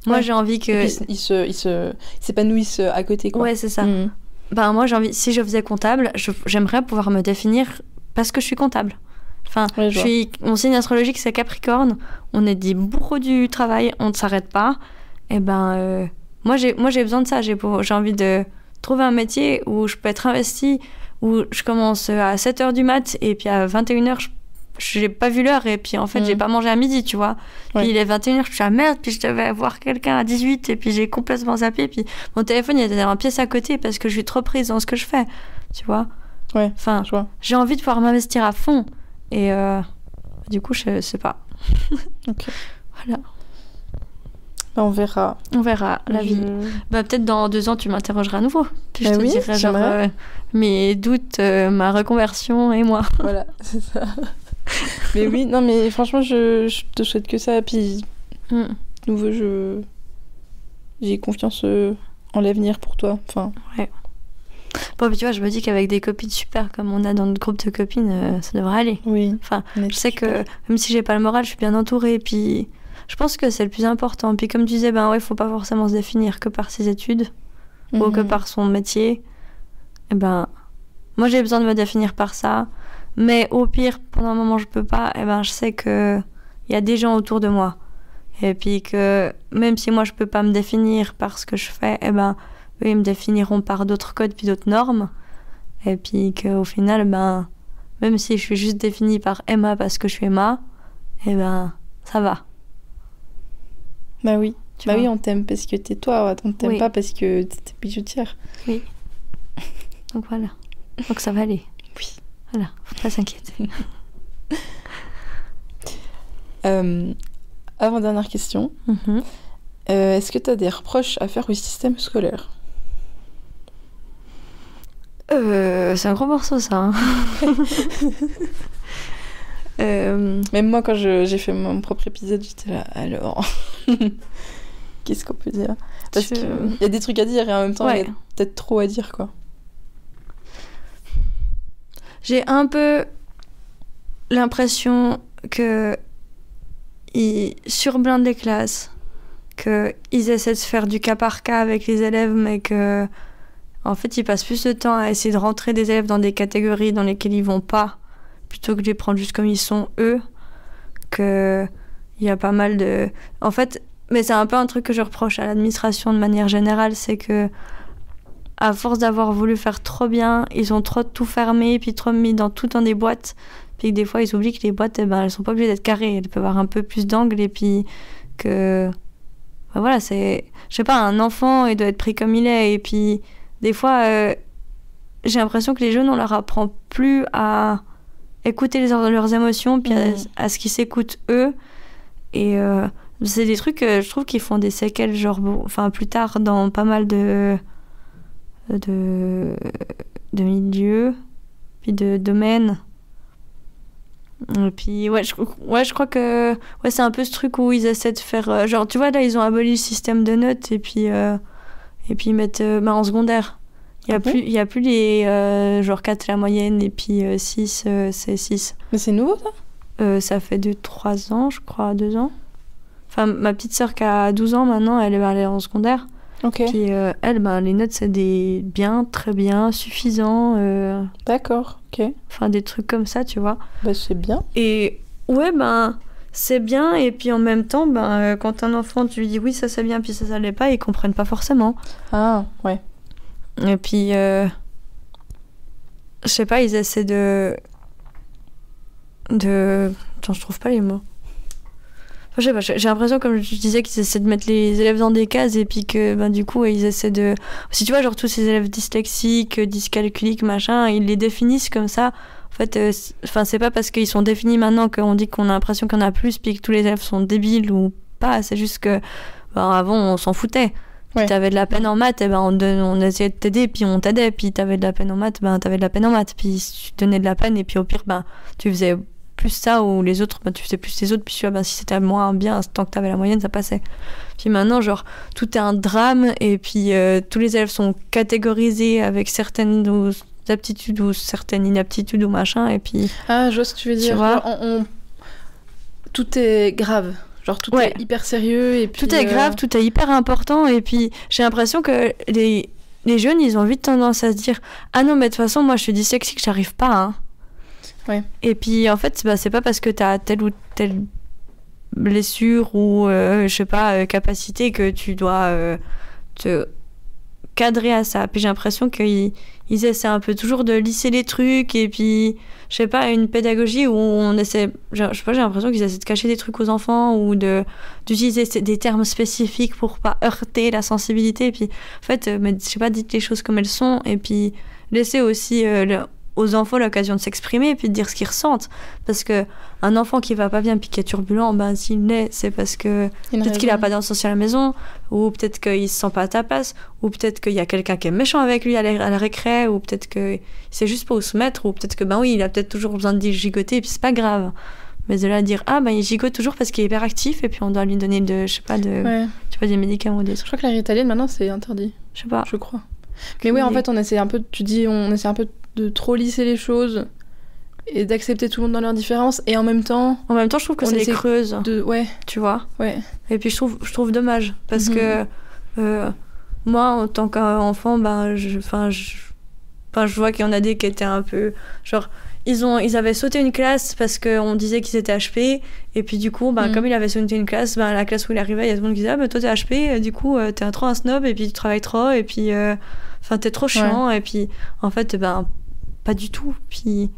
Moi, j'ai envie que... Ils s'épanouissent à côté, quoi. Ouais, c'est ça. Moi, j'ai envie... Si je faisais comptable, j'aimerais pouvoir me définir parce que je suis comptable. Mon signe astrologique, c'est Capricorne. On est des bourreaux du travail, on ne s'arrête pas. Et moi, j'ai besoin de ça. J'ai envie de trouver un métier où je peux être investie, où je commence à 7h du mat, et puis à 21h, j'ai pas vu l'heure, et puis en fait j'ai pas mangé à midi, tu vois. Puis il est 21h, je suis à merde, puis je devais voir quelqu'un à 18, et puis j'ai complètement zappé, puis mon téléphone il était dans la pièce à côté parce que je suis trop prise dans ce que je fais, tu vois. J'ai envie de pouvoir m'investir à fond, et du coup je sais pas. Ok. Voilà. On verra la vie. Peut-être dans 2 ans tu m'interrogeras à nouveau, puis je te dirai mes doutes, ma reconversion et moi. Voilà, c'est ça. Mais oui, non, mais franchement, je te souhaite que ça. Puis, nouveau, j'ai confiance en l'avenir pour toi. Ouais. Bon, puis tu vois, je me dis qu'avec des copines super comme on a dans notre groupe de copines, ça devrait aller. Oui. Enfin, je sais que même si j'ai pas le moral, je suis bien entourée. Puis je pense que c'est le plus important. Puis comme tu disais, ben ouais, faut pas forcément se définir que par ses études ou que par son métier. Et ben, moi j'ai besoin de me définir par ça. Mais au pire, pendant un moment je peux pas, et ben je sais que il y a des gens autour de moi. Et puis que même si moi je peux pas me définir par ce que je fais, et ben eux ils me définiront par d'autres codes puis d'autres normes. Et puis qu'au final, ben même si je suis juste définie par Emma parce que je suis Emma, et ben ça va. Bah oui. Bah oui, on t'aime parce que t'es toi, on t'aime pas parce que t'es bijoutière. Oui. Donc voilà. Donc ça va aller. Oui. Voilà, faut pas s'inquiéter. Avant-dernière question. Est-ce que t'as des reproches à faire au système scolaire? C'est un gros morceau, ça. Même moi, quand j'ai fait mon propre épisode, j'étais là, alors... Qu'est-ce qu'on peut dire? Parce qu'il y a des trucs à dire et en même temps, il y a peut-être trop à dire, quoi. J'ai un peu l'impression que ils surblindent les classes, qu'ils essaient de se faire du cas par cas avec les élèves, mais que en fait ils passent plus de temps à essayer de rentrer des élèves dans des catégories dans lesquelles ils vont pas, plutôt que de les prendre juste comme ils sont eux. Que il y a pas mal de... En fait, mais c'est un peu un truc que je reproche à l'administration de manière générale, c'est que à force d'avoir voulu faire trop bien, ils ont trop tout fermé, puis trop mis tout dans des boîtes, puis que des fois ils oublient que les boîtes, elles sont pas obligées d'être carrées, elles peuvent avoir un peu plus d'angle, et puis que voilà, c'est, je sais pas, un enfant il doit être pris comme il est, et puis des fois j'ai l'impression que les jeunes on leur apprend plus à écouter leurs émotions, puis à ce qu'ils s'écoutent eux, et c'est des trucs je trouve qui font des séquelles, genre enfin plus tard dans pas mal de milieux, puis de domaines. Et puis je crois que c'est un peu ce truc où ils essaient de faire genre tu vois là ils ont aboli le système de notes et puis ils mettent en secondaire il y a plus les genre 4 la moyenne et puis 6 c'est 6. Mais c'est nouveau ça? Ça fait 2-3 ans je crois, 2 ans. Enfin ma petite sœur qui a 12 ans maintenant, elle est en secondaire. Okay. Puis elle, les notes, c'est des bien, très bien, suffisant. D'accord, ok. Enfin, des trucs comme ça, tu vois. Bah, c'est bien. Et ouais, c'est bien. Et puis en même temps, quand un enfant, tu lui dis oui, ça c'est bien, puis ça l'est pas, ils comprennent pas forcément. Ah, ouais. Et puis, je sais pas, ils essaient de... Attends, je trouve pas les mots. Enfin, je sais pas, j'ai l'impression, comme je disais, qu'ils essaient de mettre les élèves dans des cases et puis que du coup ils essaient de... Si tu vois, genre tous ces élèves dyslexiques, dyscalculiques, machin, ils les définissent comme ça. En fait, c'est pas parce qu'ils sont définis maintenant qu'on dit qu'on a l'impression qu'il y en a plus puis que tous les élèves sont débiles ou pas. C'est juste que avant on s'en foutait. Ouais. T'avais de la peine en maths, on essayait de t'aider puis on t'aidait. Puis t'avais de la peine en maths, t'avais de la peine en maths. Puis tu donnais de la peine et puis au pire, tu faisais plus ça ou les autres, tu faisais plus les autres, puis tu vois, si c'était moins bien, tant que t'avais la moyenne, ça passait. Puis maintenant, genre, tout est un drame, et puis tous les élèves sont catégorisés avec certaines aptitudes ou certaines inaptitudes ou machin, et puis... Ah, je vois ce que tu veux dire. Tu vois, tout est grave. Genre, tout est hyper sérieux, et puis... Tout est grave, tout est hyper important, et puis j'ai l'impression que les jeunes, ils ont vite tendance à se dire « Ah non, mais de toute façon, moi, je suis dyslexique, j'arrive pas, hein. » Ouais. Et puis en fait c'est pas parce que t'as telle ou telle blessure ou je sais pas capacité que tu dois te cadrer à ça. Puis j'ai l'impression qu'ils essaient un peu toujours de lisser les trucs et puis je sais pas, une pédagogie où on essaie, je sais pas, j'ai l'impression qu'ils essaient de cacher des trucs aux enfants ou d'utiliser des termes spécifiques pour pas heurter la sensibilité. Et puis en fait mais je sais pas, dites les choses comme elles sont et puis laissez aussi aux enfants l'occasion de s'exprimer et puis de dire ce qu'ils ressentent, parce que un enfant qui va pas bien puis qui est turbulent, s'il l'est, c'est parce que peut-être qu'il a pas d'association social à la maison, ou peut-être qu'il se sent pas à ta place, ou peut-être qu'il y a quelqu'un qui est méchant avec lui à la récré, ou peut-être qu'il sait juste pas où se mettre, ou peut-être que il a peut-être toujours besoin de gigoter et puis c'est pas grave. Mais de là dire il gigote toujours parce qu'il est hyperactif et puis on doit lui donner des médicaments ou des trucs. Je crois que la Ritaline maintenant c'est interdit. Je sais pas. Je crois. Mais oui, en fait, on essaie un peu de trop lisser les choses et d'accepter tout le monde dans leurs différences, et en même temps, je trouve que c'est les creuses ouais, tu vois. Ouais. Et puis je trouve dommage parce que moi en tant qu'enfant je vois qu'il y en a des qui étaient un peu genre ils avaient sauté une classe parce qu'on disait qu'ils étaient HP, et puis du coup comme il avait sauté une classe, la classe où il arrivait, il y a tout le monde qui disait toi t'es HP, du coup t'es trop un snob, et puis tu travailles trop, et puis t'es trop chiant, et puis en fait pas du tout. Puis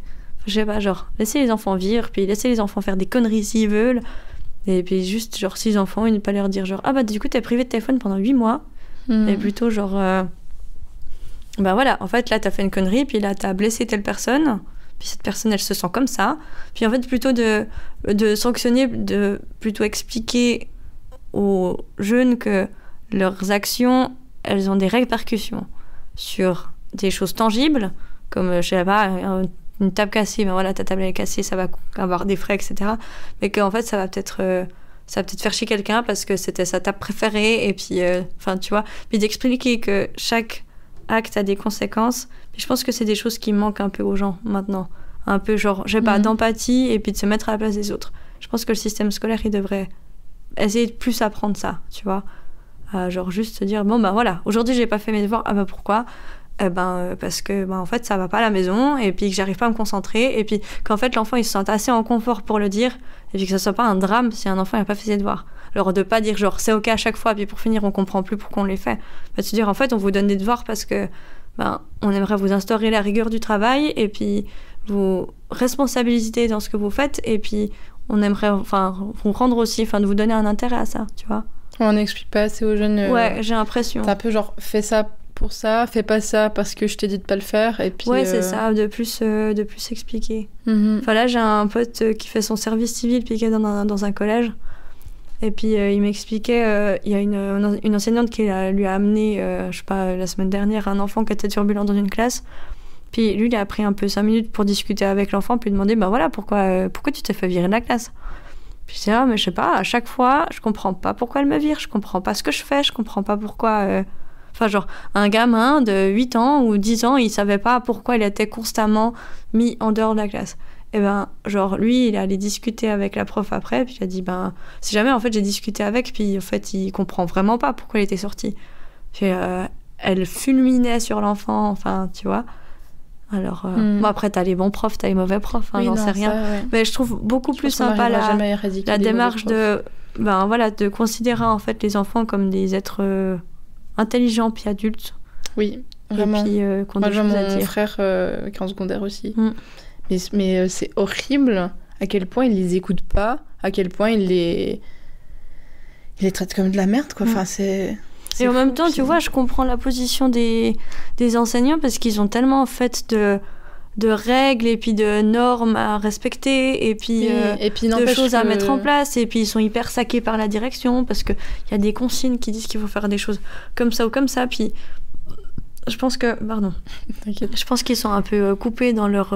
je sais pas, genre laisser les enfants vivre, puis laisser les enfants faire des conneries s'ils veulent, et puis juste genre si les enfants, ils ne pas leur dire genre du coup t'es privé de téléphone pendant 8 mois, et plutôt genre voilà, en fait là t'as fait une connerie, puis là t'as blessé telle personne, puis cette personne elle se sent comme ça, puis en fait plutôt de sanctionner, de plutôt expliquer aux jeunes que leurs actions elles ont des répercussions sur des choses tangibles, comme je sais pas, une table cassée, ta table elle est cassée, ça va avoir des frais, etc. Mais qu'en fait ça va peut-être faire chier quelqu'un parce que c'était sa table préférée, et puis tu vois, puis d'expliquer que chaque acte a des conséquences. Puis je pense que c'est des choses qui manquent un peu aux gens maintenant, un peu genre je sais pas, d'empathie, et puis de se mettre à la place des autres. Je pense que le système scolaire il devrait essayer de plus apprendre ça, tu vois, genre juste se dire voilà, aujourd'hui j'ai pas fait mes devoirs, pourquoi? Parce que en fait ça va pas à la maison, et puis que j'arrive pas à me concentrer, et puis qu'en fait l'enfant il se sente assez en confort pour le dire, et puis que ça soit pas un drame si un enfant il a pas fait ses devoirs. Alors de pas dire genre c'est ok à chaque fois, puis pour finir on comprend plus pourquoi on les fait, de se dire en fait on vous donne des devoirs parce que on aimerait vous instaurer la rigueur du travail, et puis vous responsabiliser dans ce que vous faites, et puis on aimerait vous rendre aussi, de vous donner un intérêt à ça, tu vois. On n'explique pas assez aux jeunes. Ouais, j'ai l'impression. C'est un peu genre fais ça pour ça, fais pas ça parce que je t'ai dit de pas le faire, et puis c'est ça, de plus expliquer. Là j'ai un pote qui fait son service civil, puis qui est dans un collège, et puis il m'expliquait, il y a une enseignante qui lui a amené je sais pas, la semaine dernière, un enfant qui était turbulent dans une classe, puis lui il a pris un peu 5 minutes pour discuter avec l'enfant, puis lui demander pourquoi tu t'es fait virer de la classe. Puis je dis mais je sais pas, à chaque fois je comprends pas pourquoi elle me vire, je comprends pas ce que je fais, je comprends pas pourquoi genre, un gamin de 8 ans ou 10 ans, il savait pas pourquoi il était constamment mis en dehors de la classe. Et genre, lui, il est allé discuter avec la prof après, puis il a dit, si jamais, en fait, j'ai discuté avec, puis en fait, il comprend vraiment pas pourquoi il était sorti. Puis, elle fulminait sur l'enfant, tu vois. Alors, après, t'as les bons profs, t'as les mauvais profs, j'en sais rien. Ça, ouais. Mais je trouve beaucoup plus sympa la démarche de considérer, en fait, les enfants comme des êtres intelligents puis adultes. Oui, vraiment. Et puis qu'on a des choses à dire. Mon frère qui est en secondaire aussi. Mais c'est horrible à quel point il les écoute pas, à quel point il les traite comme de la merde, quoi. Et en même temps, tu vois, je comprends la position des enseignants, parce qu'ils ont tellement fait de règles, et puis de normes à respecter, et puis de choses à mettre en place, et puis ils sont hyper saqués par la direction, parce qu'il y a des consignes qui disent qu'il faut faire des choses comme ça ou comme ça, puis je pense que... Pardon. Je pense qu'ils sont un peu coupés dans leur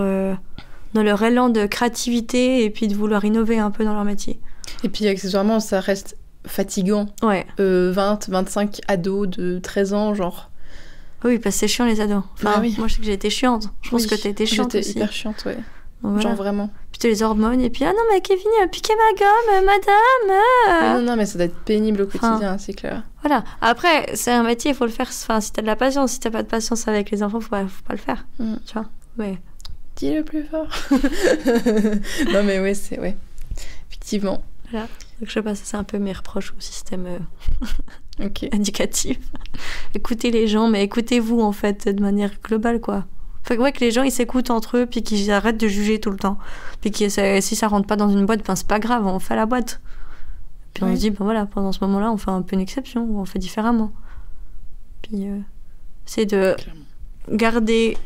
élan de créativité, et puis de vouloir innover un peu dans leur métier. Et puis accessoirement, ça reste fatigant. Ouais. 25 ados de 13 ans, genre... Oui, parce que c'est chiant les ados. Oui. Moi je sais que j'ai été chiante. Je pense que t'as été chiante aussi. J'étais hyper chiante, ouais. Donc, voilà. Genre vraiment. Puis t'as les hormones, et puis non mais Kevin a piqué ma gomme, madame. Non, mais ça doit être pénible au quotidien, c'est clair. Voilà. Après, c'est un métier, il faut le faire. Si t'as de la patience, si t'as pas de patience avec les enfants, faut pas le faire. Tu vois. Ouais. Dis le plus fort. Non mais ouais, effectivement. Voilà. Donc je sais pas, c'est un peu mes reproches au système éducatif. Écoutez les gens, mais écoutez-vous en fait de manière globale, quoi. Fait que que les gens ils s'écoutent entre eux, puis qu'ils arrêtent de juger tout le temps, puis si ça rentre pas dans une boîte, c'est pas grave, on fait la boîte. Puis on se dit pendant ce moment-là on fait un peu une exception, ou on fait différemment. Puis c'est de garder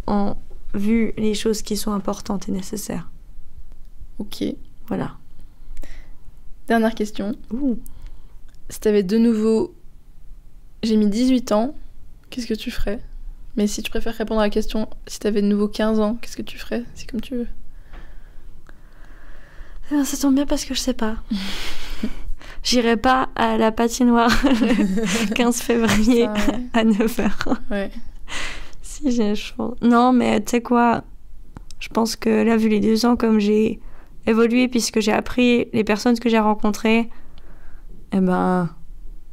en vue les choses qui sont importantes et nécessaires. Ok. Voilà. Dernière question. Si t'avais de nouveau... J'ai mis 18 ans, qu'est-ce que tu ferais? Mais si tu préfères répondre à la question, si t'avais de nouveau 15 ans, qu'est-ce que tu ferais? C'est comme tu veux. Ça tombe bien parce que je sais pas. j'irai pas à la patinoire le 15 février à 9h. Ouais. Si j'ai chaud. Non, mais tu sais quoi, je pense que là, vu les 2 ans, comme j'ai évolué, puisque j'ai appris les personnes que j'ai rencontrées, eh ben,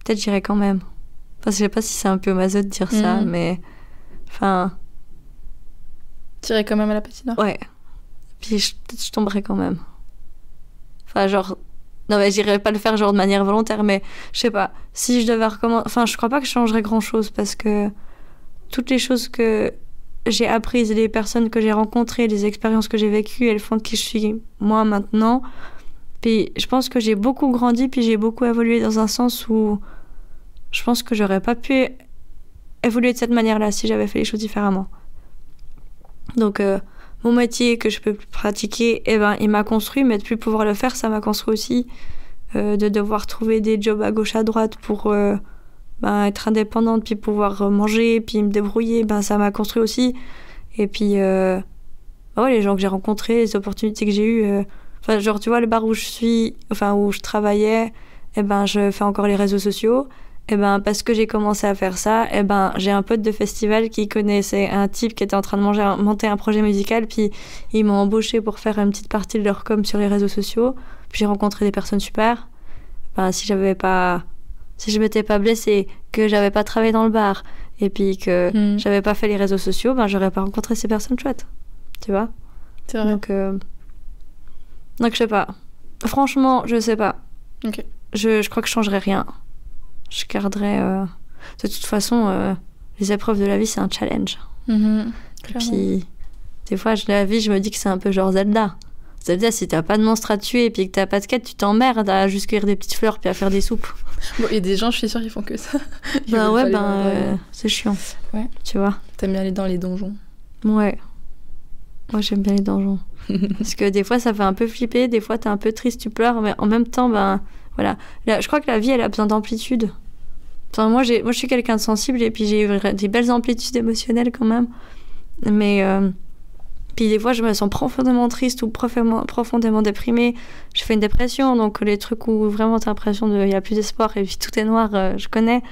peut-être j'irai quand même. Enfin, je sais pas si c'est un peu maso de dire ça, mais... Enfin... T'irais quand même à la patinoire? Ouais. Puis peut-être je tomberais quand même. Enfin, genre... Non, mais j'irais pas le faire genre de manière volontaire, mais je sais pas. Si je devais recommencer... Enfin, je crois pas que je changerais grand-chose, parce que toutes les choses que j'ai apprises, les personnes que j'ai rencontrées, les expériences que j'ai vécues, elles font de qui je suis moi maintenant. Puis je pense que j'ai beaucoup grandi, puis j'ai beaucoup évolué dans un sens où je pense que j'aurais pas pu évoluer de cette manière-là si j'avais fait les choses différemment. Donc mon métier que je peux plus pratiquer, eh ben, il m'a construit, mais de plus pouvoir le faire, ça m'a construit aussi. De devoir trouver des jobs à gauche, à droite pour être indépendante, puis pouvoir manger, puis me débrouiller, ça m'a construit aussi. Et puis les gens que j'ai rencontrés, les opportunités que j'ai eues... genre, tu vois, le bar où je suis, où je travaillais, je fais encore les réseaux sociaux. Parce que j'ai commencé à faire ça, j'ai un pote de festival qui connaissait un type qui était en train de monter un projet musical, puis ils m'ont embauché pour faire une petite partie de leur com sur les réseaux sociaux. Puis j'ai rencontré des personnes super. Si je m'étais pas blessée, que j'avais pas travaillé dans le bar, et puis que j'avais pas fait les réseaux sociaux, j'aurais pas rencontré ces personnes chouettes. Tu vois? C'est vrai. Donc je sais pas. Franchement, je sais pas. Ok. Je crois que je changerais rien. Je garderais... De toute façon, les épreuves de la vie, c'est un challenge. Et puis, des fois, la vie, je me dis que c'est un peu genre Zelda. Zelda, si t'as pas de monstre à tuer et puis que t'as pas de quête, tu t'emmerdes à juste cueillir des petites fleurs puis à faire des soupes. Bon, il y a des gens, je suis sûre, qui font que ça. C'est chiant. Ouais. Tu vois. T'aimes bien aller dans les donjons? Ouais. Moi, j'aime bien les donjons. Parce que des fois, ça fait un peu flipper, des fois, t'es un peu triste, tu pleures, mais en même temps, voilà. Là, je crois que la vie, elle a besoin d'amplitude. Moi, je suis quelqu'un de sensible et puis j'ai eu des belles amplitudes émotionnelles quand même. Mais puis des fois, je me sens profondément triste ou profondément déprimée. Je fais une dépression, donc les trucs où vraiment t'as l'impression qu'il n'y a plus d'espoir et puis tout est noir, je connais.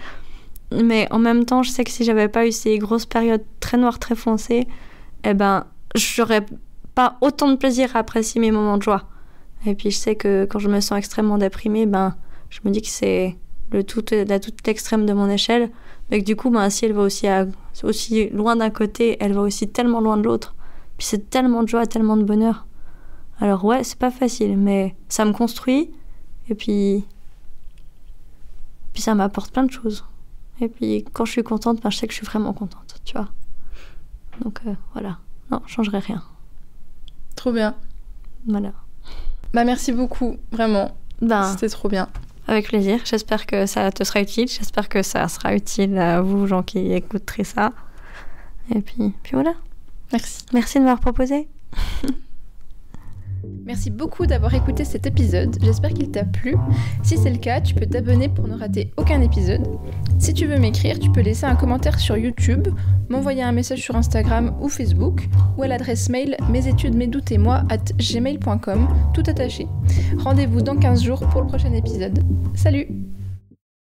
Mais en même temps, je sais que si j'avais pas eu ces grosses périodes très noires, très foncées, j'aurais pas autant de plaisir à apprécier mes moments de joie. Et puis je sais que quand je me sens extrêmement déprimée, je me dis que c'est toute l'extrême de mon échelle, mais que du coup, si elle va aussi loin d'un côté, elle va aussi tellement loin de l'autre. Puis c'est tellement de joie, tellement de bonheur. Alors ouais, c'est pas facile, mais ça me construit, et puis ça m'apporte plein de choses. Et puis quand je suis contente, je sais que je suis vraiment contente, tu vois. Donc voilà, non, je changerai rien. Trop bien. Voilà. Merci beaucoup, vraiment. C'était trop bien. Avec plaisir. J'espère que ça te sera utile. J'espère que ça sera utile à vous, gens qui écouterez ça. Et puis voilà. Merci. Merci de m'avoir proposé. Merci beaucoup d'avoir écouté cet épisode, j'espère qu'il t'a plu. Si c'est le cas, tu peux t'abonner pour ne rater aucun épisode. Si tu veux m'écrire, tu peux laisser un commentaire sur YouTube, m'envoyer un message sur Instagram ou Facebook, ou à l'adresse mail mesetudesmesdoutesetmoi@gmail.com, tout attaché. Rendez-vous dans 15 jours pour le prochain épisode. Salut!